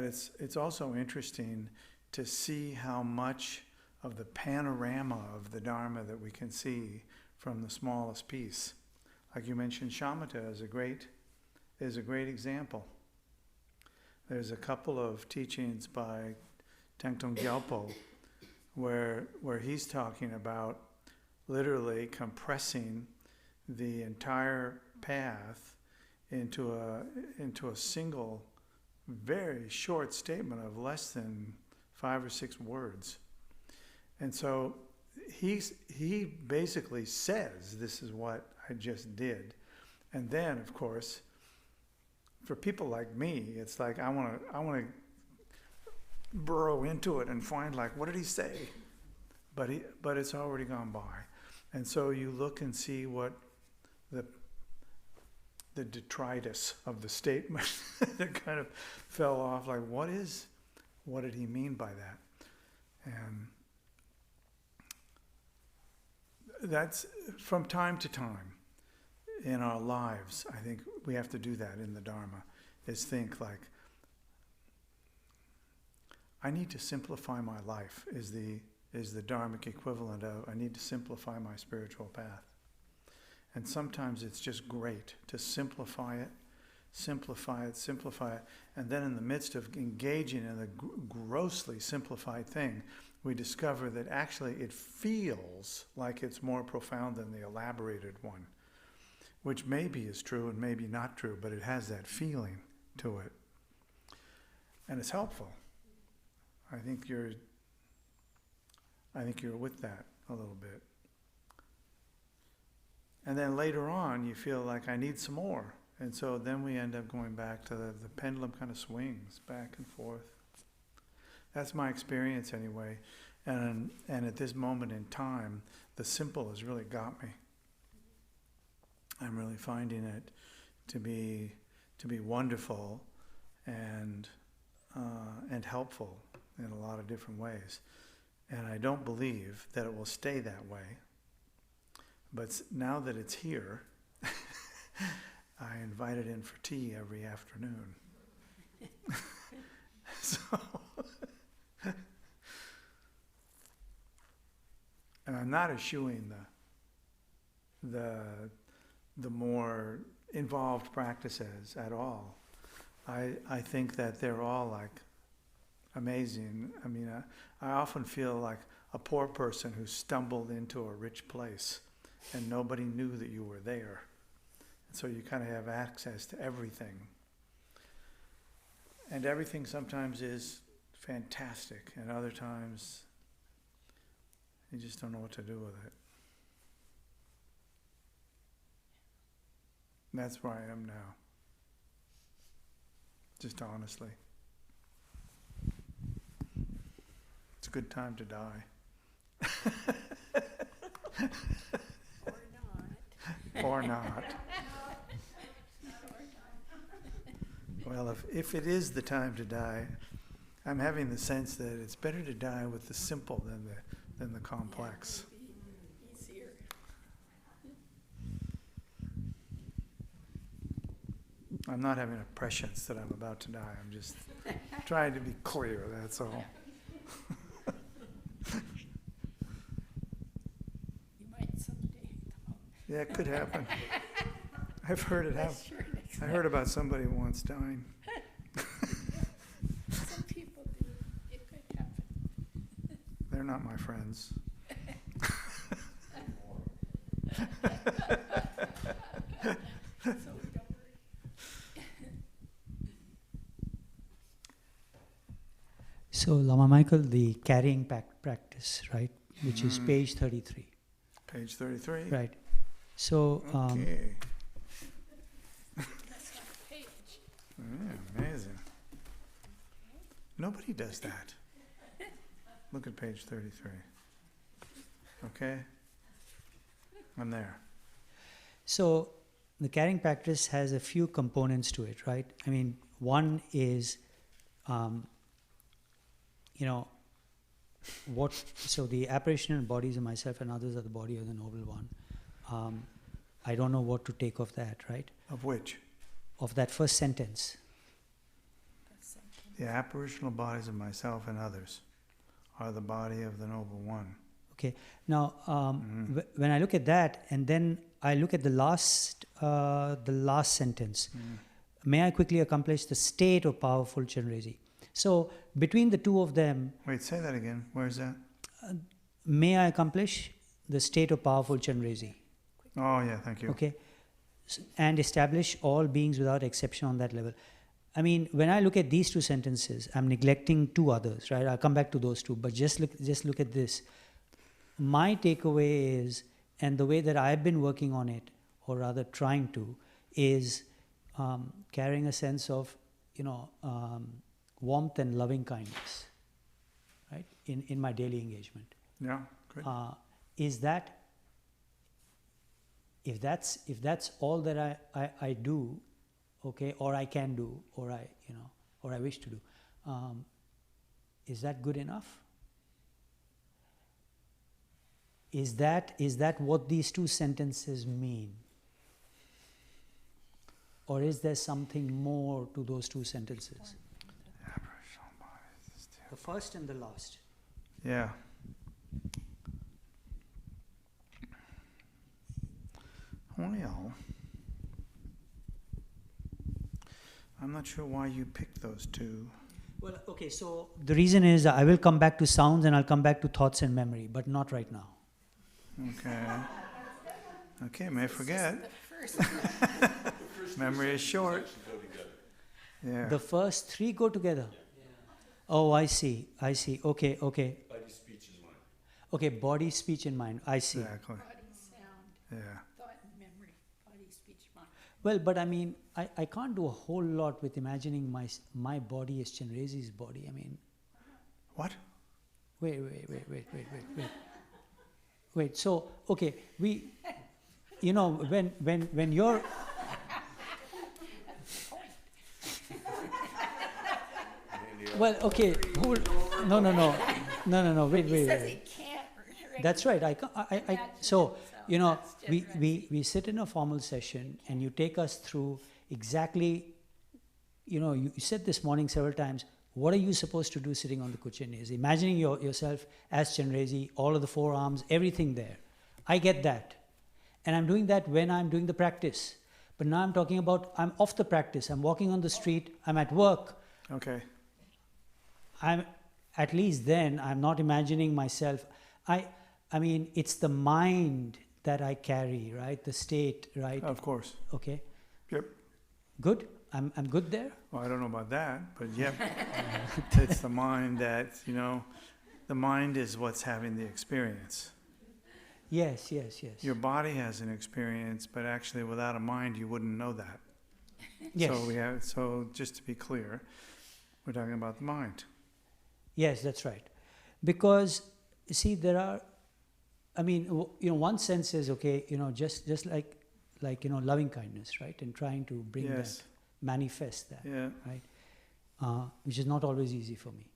it's also interesting to see how much of the panorama of the Dharma that we can see from the smallest piece. Like you mentioned, shamatha is a great example. There's a couple of teachings by Tengtong Gyalpo where he's talking about literally compressing the entire path into a single, very short statement of less than 5 or 6 words. And so he basically says, this is what I just did. And then, of course, for people like me, it's like I want to burrow into it and find, like, what did he say? But it's already gone by. And so you look and see what the detritus of the statement that kind of fell off, like, what did he mean by that? And that's from time to time in our lives. I think we have to do that in the Dharma, is think like, I need to simplify my life, is the Dharmic equivalent of, I need to simplify my spiritual path. And sometimes it's just great to simplify it, and then in the midst of engaging in the grossly simplified thing, we discover that actually it feels like it's more profound than the elaborated one, which maybe is true and maybe not true, but it has that feeling to it. And it's helpful. I think you're with that a little bit. And then later on, you feel like, I need some more. And so then we end up going back to the pendulum kind of swings back and forth. That's my experience anyway. And at this moment in time, the simple has really got me. I'm really finding it to be wonderful and helpful in a lot of different ways. And I don't believe that it will stay that way. But now that it's here, I invite it in for tea every afternoon. So, and I'm not eschewing the more involved practices at all. I think that they're all like amazing. I mean, I often feel like a poor person who stumbled into a rich place and nobody knew that you were there. And so you kind of have access to everything. And everything sometimes is fantastic, and other times you just don't know what to do with it. And that's where I am now. Just honestly. It's a good time to die. Or not. Well, if it is the time to die, I'm having the sense that it's better to die with the simple than the complex. Easier. I'm not having a prescience that I'm about to die. I'm just trying to be clear, that's all. You might someday come out. Yeah, it could happen. I've heard it happen. Sure, I heard about somebody once dying. some people do. It could happen. They're not my friends. So don't worry. So, Lama Michael, the carrying practice, right, which is page 33. Page 33. Right. So, Okay. That's not a page. Yeah, amazing. Nobody does that. Look at page 33. Okay? I'm there. so the carrying practice has a few components to it, right? I mean, one is, you know, so the apparitional bodies of myself and others are the body of the Noble One. I don't know what to take of that, right? Of which? Of that first sentence. The apparitional bodies of myself and others are the body of the Noble One. Okay. Now, when I look at that, and then I look at the last sentence, may I quickly accomplish the state of powerful Chenrezig? So between the two of them, Wait, say that again. Where is that? may I accomplish the state of powerful Chenrezig? Oh, yeah, thank you. Okay. And establish all beings without exception on that level. I mean, when I look at these two sentences, I'm neglecting two others, right? I'll come back to those two, but just look at this. My takeaway is, and the way that I've been working on it, or rather trying to, is carrying a sense of, warmth and loving kindness, right? In my daily engagement. Yeah, good. Is that, if that's all that I do, okay, or I can do, or I wish to do, is that good enough? Is that what these two sentences mean? Or is there something more to those two sentences? The first and the last. Yeah. Well, I'm not sure why you picked those two. Well, okay, so the reason is I will come back to sounds and I'll come back to thoughts and memory, but not right now. Okay. Okay, may forget. Memory is short. Yeah. The first three go together. Oh, I see. Body, speech, and mind. Okay, body, speech, and mind. I see. Exactly. Body, sound, Yeah. thought, memory, body, speech, mind. Well, but I mean, I can't do a whole lot with imagining my body as Chenrezig's body. I mean, What? wait. Wait, so, okay, when you're... Well, okay, no, wait. Can't. That's right. So, we sit in a formal session and you take us through exactly, you said this morning several times, what are you supposed to do sitting on the cushion is imagining yourself as Chenrezig, all of the forearms, everything there. I get that. And I'm doing that when I'm doing the practice. But now I'm talking about, I'm off the practice. I'm walking on the street. I'm at work. Okay. At least then, I'm not imagining myself. I mean, it's the mind that I carry, right? The state, right? Of course. Okay. Yep. Good? I'm good there? Well, I don't know about that, but yep. It's the mind that, the mind is what's having the experience. Yes. Your body has an experience, but actually without a mind, you wouldn't know that. Yes. So just to be clear, we're talking about the mind. Yes, that's right. Because, see, there are, one sense is, okay, just like loving kindness, right? And trying to bring Yes. that, manifest that, Yeah. right? Which is not always easy for me.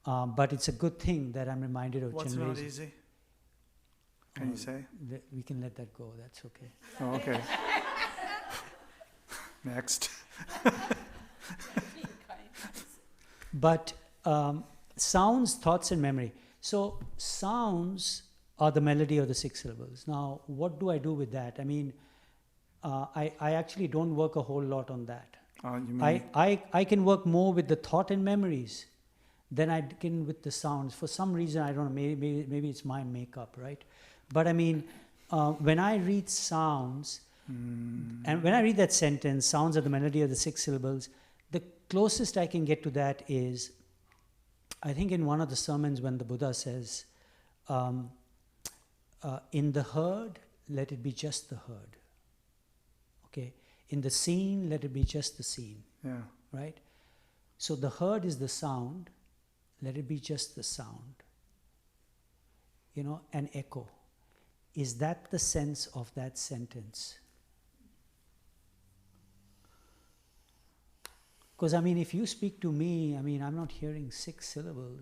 But it's a good thing that I'm reminded of What's Chenrezig. not easy? Can you say? We can let that go, that's okay. Oh, okay. Next. But sounds, thoughts, and memory. So sounds are the melody of the 6 syllables. Now, what do I do with that? I mean, I actually don't work a whole lot on that. You mean, I can work more with the thought and memories than I can with the sounds. For some reason, I don't know, maybe it's my makeup, right? But I mean, when I read sounds, and when I read that sentence, sounds are the melody of the 6 syllables, the closest I can get to that is, I think in one of the sermons when the Buddha says, in the herd, let it be just the herd. Okay? In the scene, let it be just the scene. yeah. Right? So the herd is the sound, let it be just the sound. An echo. Is that the sense of that sentence? Because I mean, if you speak to me, I mean, I'm not hearing 6 syllables.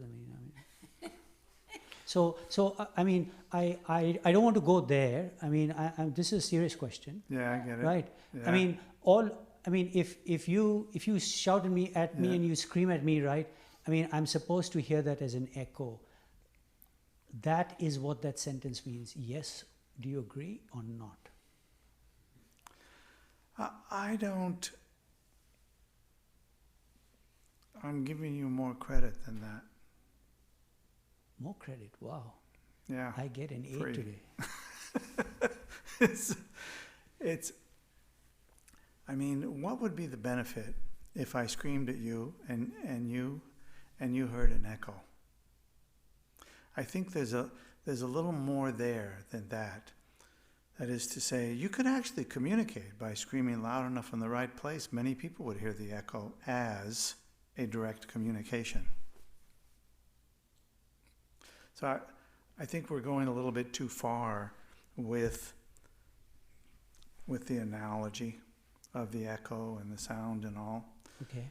So I mean, I don't want to go there. I mean, this is a serious question, Yeah, I get it. right? Yeah. I mean, if you shout at me Yeah. and you scream at me, right? I mean, I'm supposed to hear that as an echo. That is what that sentence means. Yes, do you agree or not? I don't. I'm giving you more credit than that. More credit. Wow. Yeah. I get an 8 Free. today. it's, I mean, what would be the benefit if I screamed at you and you heard an echo? I think there's a little more there than that. That is to say, you could actually communicate by screaming loud enough in the right place. Many people would hear the echo as a direct communication. So I think we're going a little bit too far with the analogy of the echo and the sound and all. Okay.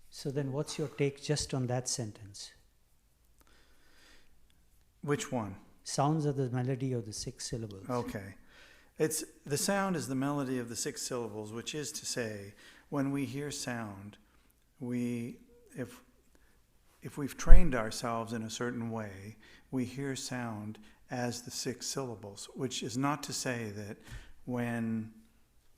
So then what's your take just on that sentence? Which one? Sounds are the melody of the 6 syllables. Okay. It's the sound is the melody of the 6 syllables, which is to say, when we hear sound, if we've trained ourselves in a certain way, we hear sound as the 6 syllables, which is not to say that when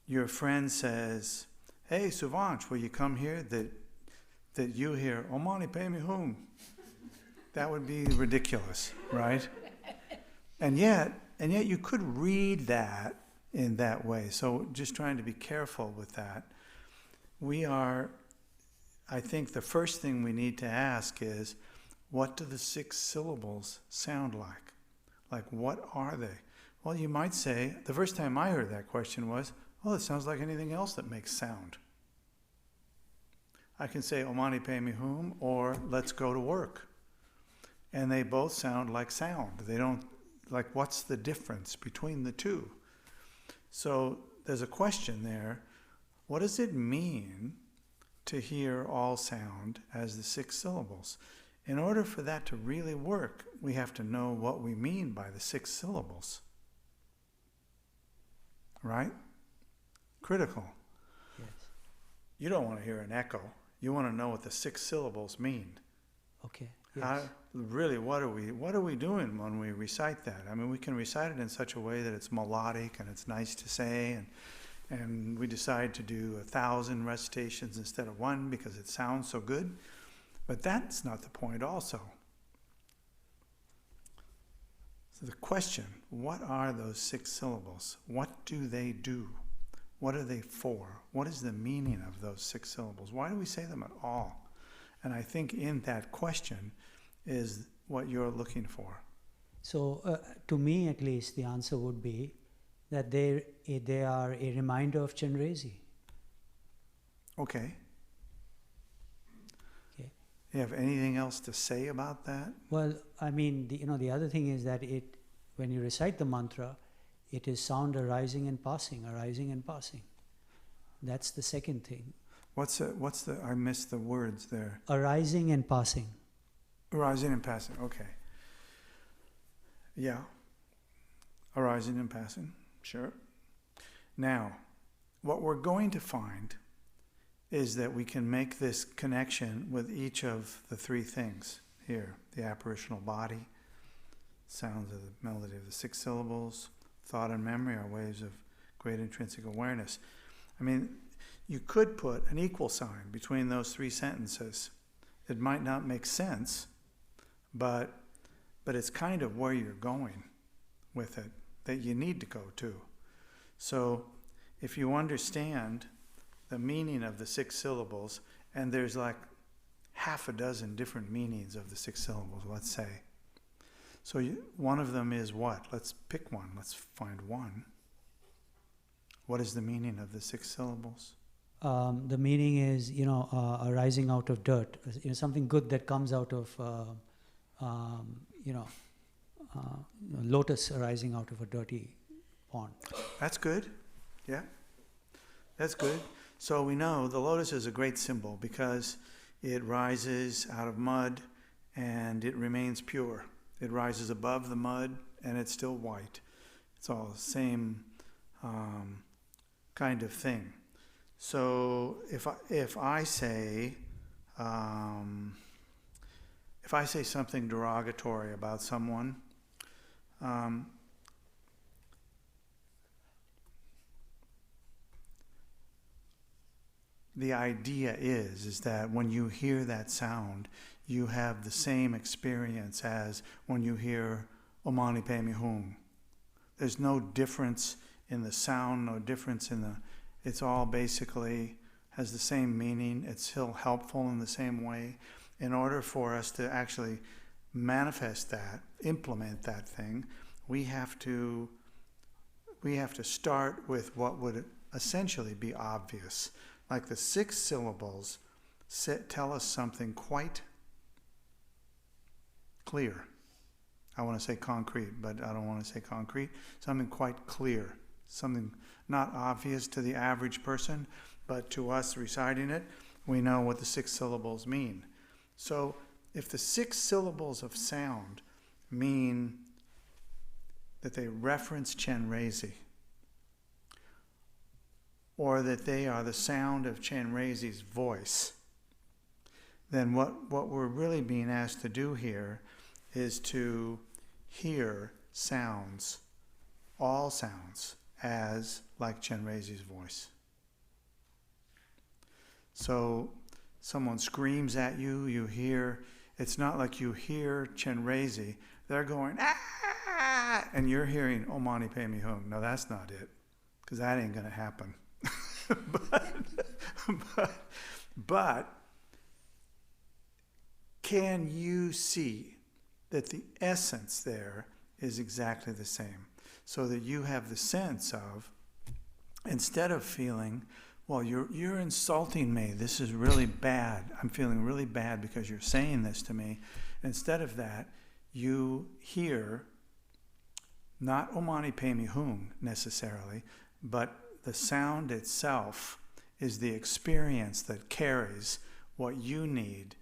your friend says, "Hey, Suvanch, will you come here?" that you hear, "Omani pe mi hum." That would be ridiculous, right? And yet you could read that in that way. So just trying to be careful with that. I think the first thing we need to ask is, what do the 6 syllables sound like? Like, what are they? Well, you might say, the first time I heard that question was, well, it sounds like anything else that makes sound. I can say, "Omani pe mi hum," or "let's go to work." And they both sound like sound. They don't, like, what's the difference between the two? So there's a question there. What does it mean to hear all sound as the 6 syllables? In order for that to really work, we have to know what we mean by the 6 syllables. Right? Critical. Yes. You don't want to hear an echo. You want to know what the 6 syllables mean. Okay. Yes. Really, what are we doing when we recite that? I mean, we can recite it in such a way that it's melodic and it's nice to say, and we decide to do 1,000 recitations instead of 1 because it sounds so good. But that's not the point also. So the question, what are those 6 syllables? What do they do? What are they for? What is the meaning of those 6 syllables? Why do we say them at all? And I think in that question is what you're looking for. So to me at least, the answer would be that they are a reminder of Chenrezig. Okay. Okay. You have anything else to say about that? Well, I mean, the other thing is that when you recite the mantra, it is sound arising and passing, arising and passing. That's the second thing. I missed the words there. Arising and passing. Arising and passing, okay. Yeah. Arising and passing, sure. Now, what we're going to find is that we can make this connection with each of the 3 things here. The apparitional body, sounds of the melody of the 6 syllables, thought and memory are waves of great intrinsic awareness. I mean, you could put an equal sign between those 3 sentences. It might not make sense, but it's kind of where you're going with it, that you need to go to. So if you understand the meaning of the 6 syllables, and there's like half a dozen different meanings of the 6 syllables, let's say. So one of them is what? Let's pick one. Let's find one. What is the meaning of the 6 syllables? The meaning is, arising out of dirt. Something good that comes out of, lotus arising out of a dirty pond. That's good. Yeah. That's good. So we know the lotus is a great symbol because it rises out of mud and it remains pure. It rises above the mud and it's still white. It's all the same kind of thing. So if I say something derogatory about someone, the idea is that when you hear that sound, you have the same experience as when you hear O Mani Padme Hum. There's no difference in the sound, no difference in it's all basically has the same meaning. It's still helpful in the same way. In order for us to actually manifest that, implement that thing, we have to start with what would essentially be obvious. Like the 6 syllables tell us something quite clear. I want to say concrete, but I don't want to say concrete. Something quite clear. Something not obvious to the average person, but to us reciting it, we know what the 6 syllables mean. So if the 6 syllables of sound mean that they reference Chenrezig, or that they are the sound of Chenrezig's voice, then what we're really being asked to do here is to hear sounds, all sounds, as like Chenrezig's voice. So someone screams at you, you hear, it's not like you hear Chenrezig, they're going, ah, and you're hearing O Mani Padme Hum. No, that's not it, because that ain't going to happen. But can you see that the essence there is exactly the same? So that you have the sense of, instead of feeling, well, you're insulting me, this is really bad, I'm feeling really bad because you're saying this to me. Instead of that, you hear not O Mani Padme Hum necessarily, but the sound itself is the experience that carries what you need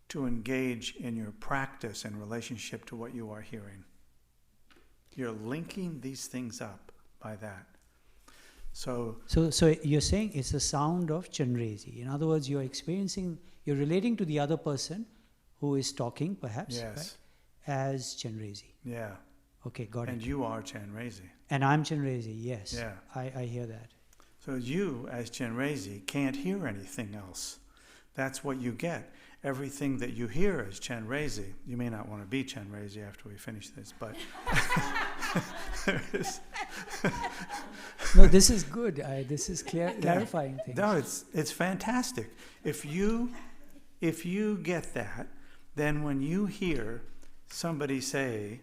to engage in your practice in relationship to what you are hearing. You're linking these things up by that. So you're saying it's the sound of Chenrezig. In other words, you're relating to the other person who is talking, perhaps, yes, right, as Chenrezig. Yeah. Okay, got it. And you are Chenrezig. And I'm Chenrezig, yes. Yeah. I hear that. So you, as Chenrezig, can't hear anything else. That's what you get. Everything that you hear is Chenrezig. You may not want to be Chenrezig after we finish this, but No, this is good. This is clarifying things. No, it's fantastic. If you get that, then when you hear somebody say,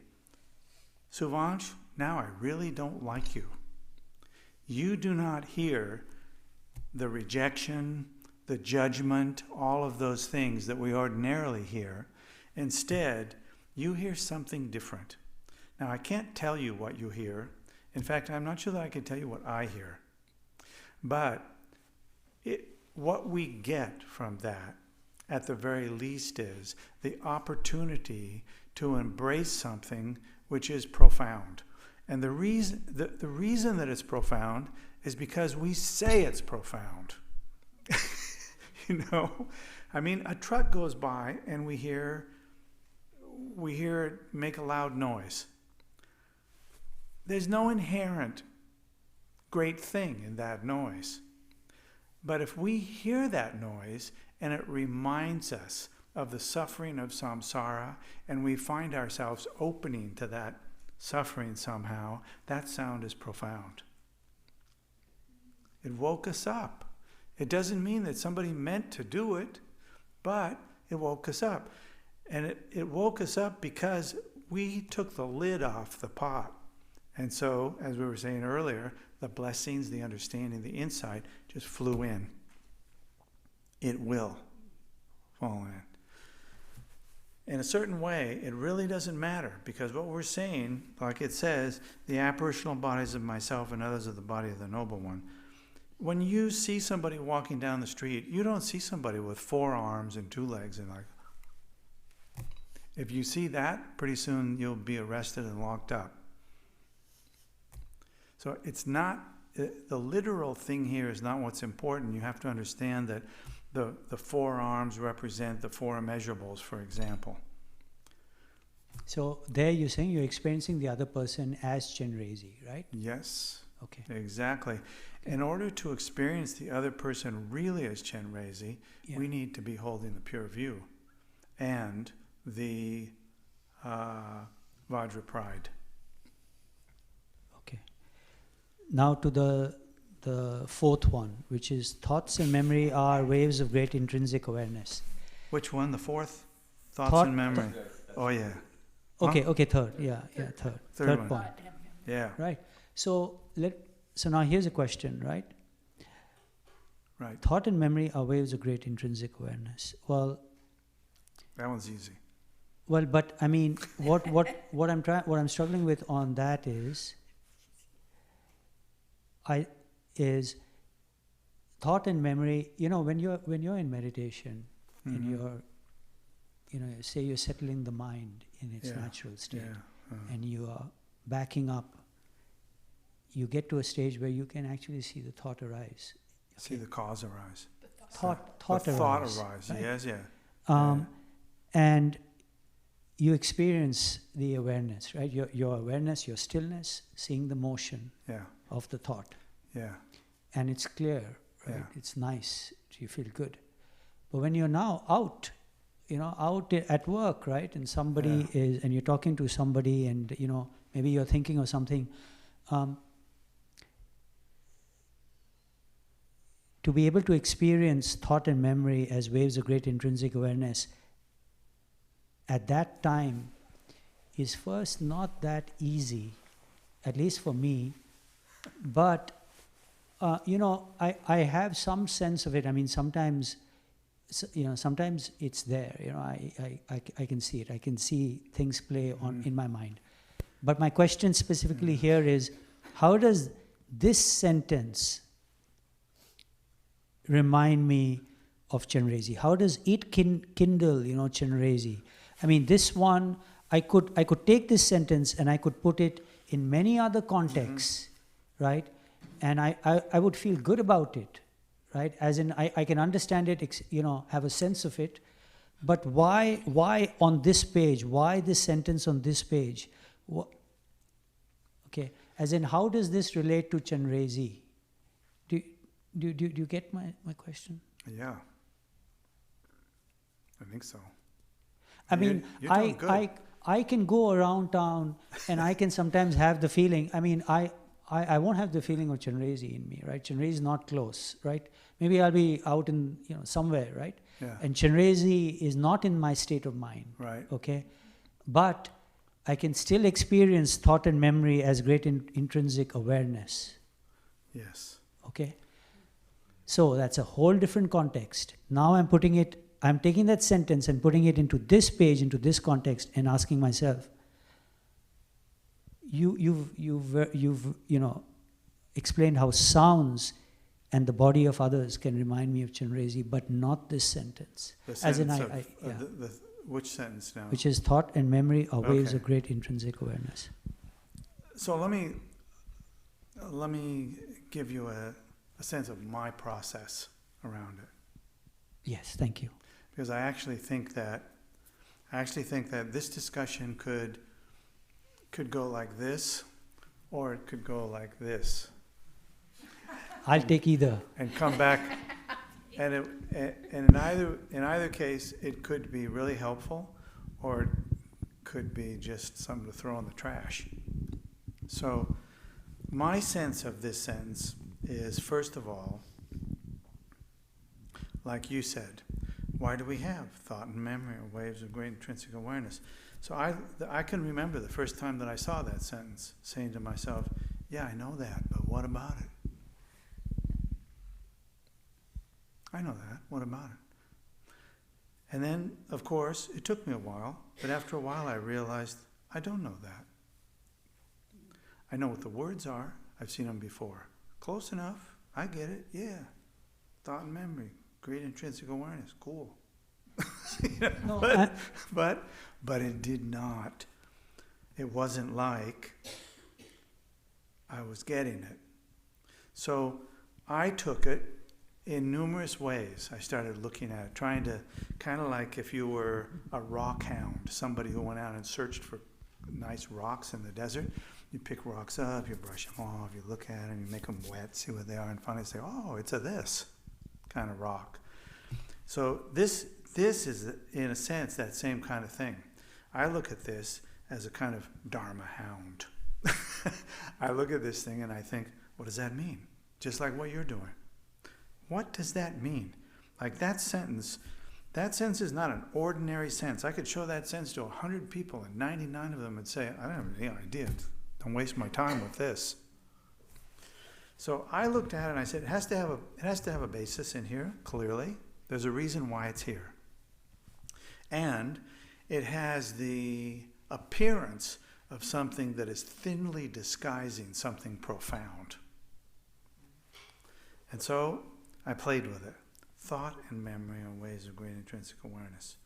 Suvansh, now I really don't like you, you do not hear the rejection, the judgment, all of those things that we ordinarily hear. Instead, you hear something different. Now, I can't tell you what you hear. In fact, I'm not sure that I can tell you what I hear. But what we get from that, at the very least, is the opportunity to embrace something which is profound. And the reason that it's profound is because we say it's profound. You know? I mean, a truck goes by and we hear it make a loud noise. There's no inherent great thing in that noise. But if we hear that noise and it reminds us of the suffering of samsara, and we find ourselves opening to that suffering somehow, that sound is profound. It woke us up. It doesn't mean that somebody meant to do it, but it woke us up. And it woke us up because we took the lid off the pot. And so, as we were saying earlier, the blessings, the understanding, the insight just flew in. It will fall in. in a certain way, it really doesn't matter, because what we're saying, like it says, the apparitional bodies of myself and others of the body of the Noble One. When you see somebody walking down the street, you don't see somebody with 4 arms and 2 legs and like. If you see that, pretty soon you'll be arrested and locked up. So it's not, the literal thing here is not what's important. You have to understand that the 4 arms represent the 4 immeasurables, for example. So there you're saying you're experiencing the other person as Chenrezig, right? Yes, Okay. exactly. In order to experience the other person really as Chenrezig, Yeah. we need to be holding the pure view and the Vajra pride. Okay. Now to the 4th one, which is thoughts and memory are waves of great intrinsic awareness. Which one? The 4th? Thoughts Thought- and memory. Oh, yeah. Huh? Okay, third. Yeah, third. Third one. point. Yeah, Right. So now here's a question, right? right. Thought and memory are waves of great intrinsic awareness. Well, That one's easy. but I mean, what I'm struggling with on that is thought and memory. You know, when you're in meditation and Mhm. say you're settling the mind in its Yeah, natural state, Yeah. and you are backing up, you get to a stage where you can actually see the thought arise. See the cause arise. Thought The thought arise. arise. right? Yes, yeah. And you experience the awareness, right? Your awareness, your stillness, seeing the motion Yeah, of the thought. yeah. And it's clear, right? Yeah. It's nice. You feel good. But when you're now out at work, right? And somebody and you're talking to somebody and, maybe you're thinking of something. To be able to experience thought and memory as waves of great intrinsic awareness at that time is first not that easy, at least for me. But, I have some sense of it. I mean, sometimes it's there. I can see it. I can see things play on in my mind. But my question specifically here is, how does this sentence remind me of Chenrezig? How does it kindle, Chenrezig? I mean, this one, I could take this sentence and I could put it in many other contexts, right? And I would feel good about it, right? As in, I can understand it, have a sense of it. But why on this page? Why this sentence on this page? Okay, as in, how does this relate to Chenrezig? Do you get my question? Yeah. I think so. I mean, You're doing good. I can go around town and I can sometimes have the feeling, I mean, I won't have the feeling of Chenrezig in me, right? Chenrezig is not close, right? Maybe I'll be out in, somewhere, right? Yeah. And Chenrezig is not in my state of mind, Right. okay? But I can still experience thought and memory as great intrinsic awareness, Yes. okay? So that's a whole different context. Now I'm taking that sentence and putting it into this page, into this context, and asking myself, you've explained how sounds and the body of others can remind me of Chenrezig, but not this sentence. The As in, sentence which sentence now? which is thought and memory are waves Okay. of great intrinsic awareness. So let me give you a sense of my process around it, Yes, thank you. because I actually think that this discussion could go like this, or it could go like this, I'll take either. and come back. And in either case, it could be really helpful, or it could be just something to throw in the trash. So my sense of this sentence is, first of all, like you said, why do we have thought and memory or waves of great intrinsic awareness? So I can remember the first time that I saw that sentence, saying to myself, yeah, I know that, but what about it? I know that, what about it? And then, of course, it took me a while, but after a while I realized I don't know that. I know what the words are. I've seen them before. Close enough. I get it. Yeah. Thought and memory. Great intrinsic awareness. Cool. No, but it did not. It wasn't like I was getting it. So I took it in numerous ways. I started looking at it, trying to, kind of like if you were a rock hound, somebody who went out and searched for nice rocks in the desert. You pick rocks up, you brush them off, you look at them, you make them wet, see what they are, and finally say, oh, it's a this kind of rock. So this is, in a sense, that same kind of thing. I look at this as a kind of Dharma hound. I look at this thing and I think, what does that mean? Just like what you're doing. What does that mean? Like that sentence is not an ordinary sentence. I could show that sentence to 100 people and 99 of them would say, I don't have any idea. Don't waste my time with this. So I looked at it and I said, it has to have a basis in here, clearly. There's a reason why it's here. And it has the appearance of something that is thinly disguising something profound. And so I played with it. Thought and memory are waves of great intrinsic awareness.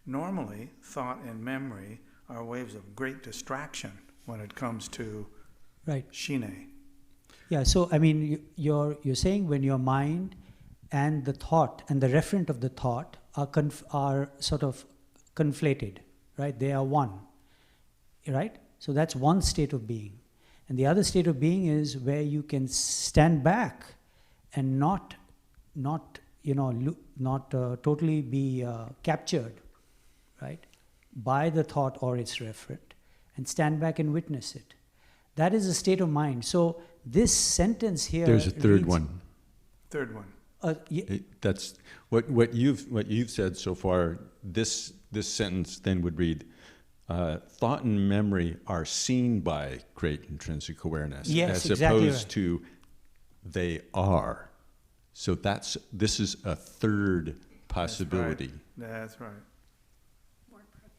Normally, thought and memory are waves of great distraction when it comes to right. Shine. Yeah, so I mean, you're saying when your mind and the thought and the referent of the thought are sort of conflated, right? They are one, right? So that's one state of being. And the other state of being is where you can stand back and not totally be captured, right, by the thought or its referent, and stand back and witness it. That is a state of mind. So this sentence here. There's a third one. Third one. That's what you've said so far. This sentence then would read, thought and memory are seen by great intrinsic awareness, yes, as exactly opposed right. to they are. So this is a third possibility. That's right.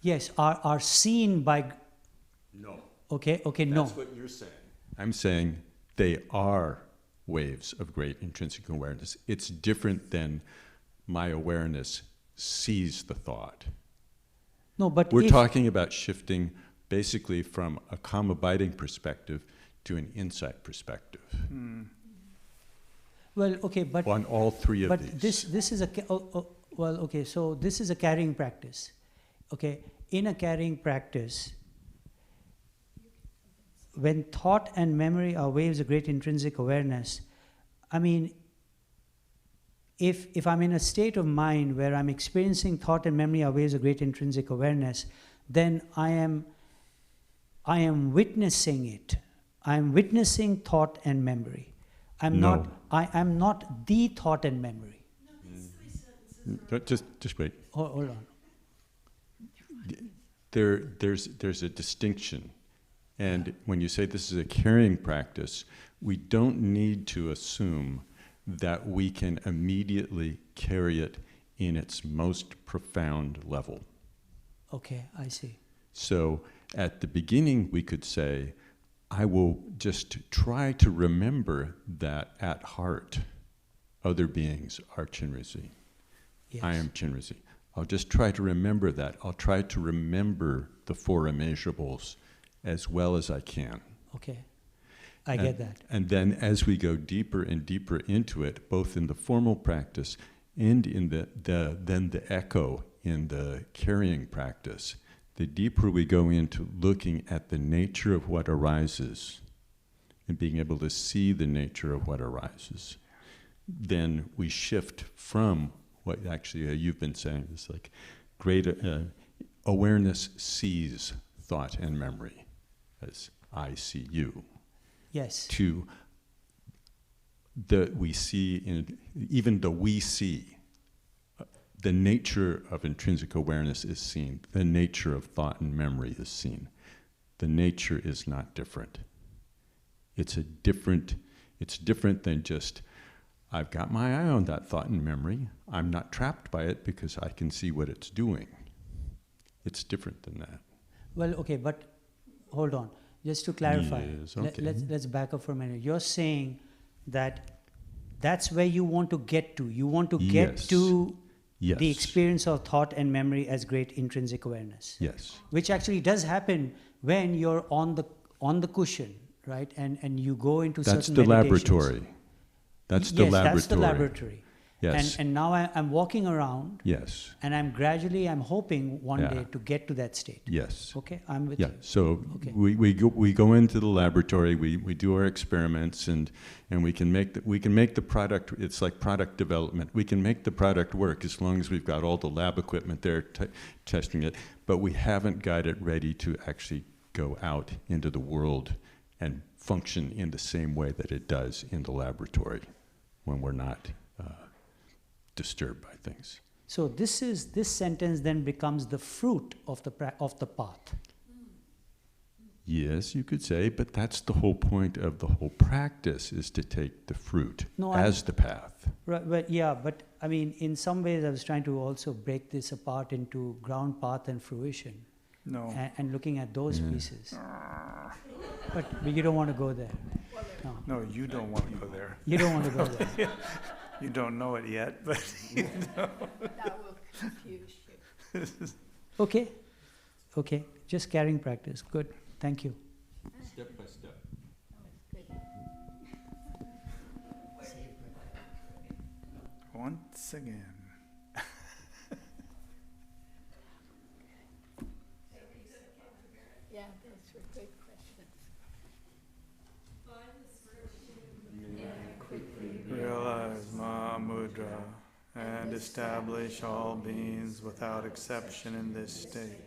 Yes, are seen by. No. Okay, no. That's what you're saying. I'm saying they are waves of great intrinsic awareness. It's different than my awareness sees the thought. No, but We're talking about shifting basically from a karma-abiding perspective to an insight perspective. Well, okay, but On all three of but these. this is a well, okay. So this is a carrying practice. Okay, in a carrying practice, when thought and memory are waves of great intrinsic awareness, I mean, if I'm in a state of mind where I'm experiencing thought and memory are waves of great intrinsic awareness, then I am witnessing it. I'm witnessing thought and memory. I'm No. I'm not the thought and memory. Just wait. Hold on. There's a distinction. And when you say this is a carrying practice, we don't need to assume that we can immediately carry it in its most profound level. Okay, I see. So at the beginning, we could say, I will just try to remember that at heart, other beings are Chenrezig. Yes. I am Chenrezig. I'll just try to remember that. I'll try to remember the four immeasurables as well as I can. Okay, I get that. And then as we go deeper and deeper into it, both in the formal practice and in the echo in the carrying practice, the deeper we go into looking at the nature of what arises and being able to see the nature of what arises, then we shift from what actually you've been saying, is like great awareness sees thought and memory as I see you. Yes. To the we see, even the we see, the nature of intrinsic awareness is seen. The nature of thought and memory is seen. The nature is not different. It's different than just I've got my eye on that thought and memory. I'm not trapped by it because I can see what it's doing. It's different than that. Well, okay, but hold on. Just to clarify, Yes, okay. let's back up for a minute. You're saying that that's where you want to get to. You want to get Yes. to Yes. the experience of thought and memory as great intrinsic awareness, Yes. which actually does happen when you're on the cushion, right? And you go into That's certain the meditations. laboratory. That's the Yes, laboratory. that's the laboratory. Yes. And now I'm walking around, Yes. and I'm hoping one Yeah. day to get to that state. Yes. Okay, I'm with Yeah, you. so Okay. we go into the laboratory, we do our experiments, and we can make the product. It's like product development. We can make the product work as long as we've got all the lab equipment there testing it. But we haven't got it ready to actually go out into the world and function in the same way that it does in the laboratory when we're not disturbed by things. So this sentence then becomes the fruit of the path. Yes, you could say, but that's the whole point of the whole practice, is to take the fruit as the path. Right, but I mean, in some ways, I was trying to also break this apart into ground, path, and fruition, No. and looking at those Yeah. pieces. But you don't want to go there. No, No, you don't want to go there. you don't want to go there. You don't know it yet, but That will confuse you. Okay, just carrying practice. Good, thank you. Step by step. once again. Yeah, those were good questions. Realize Mahamudra and establish all beings without exception in this state.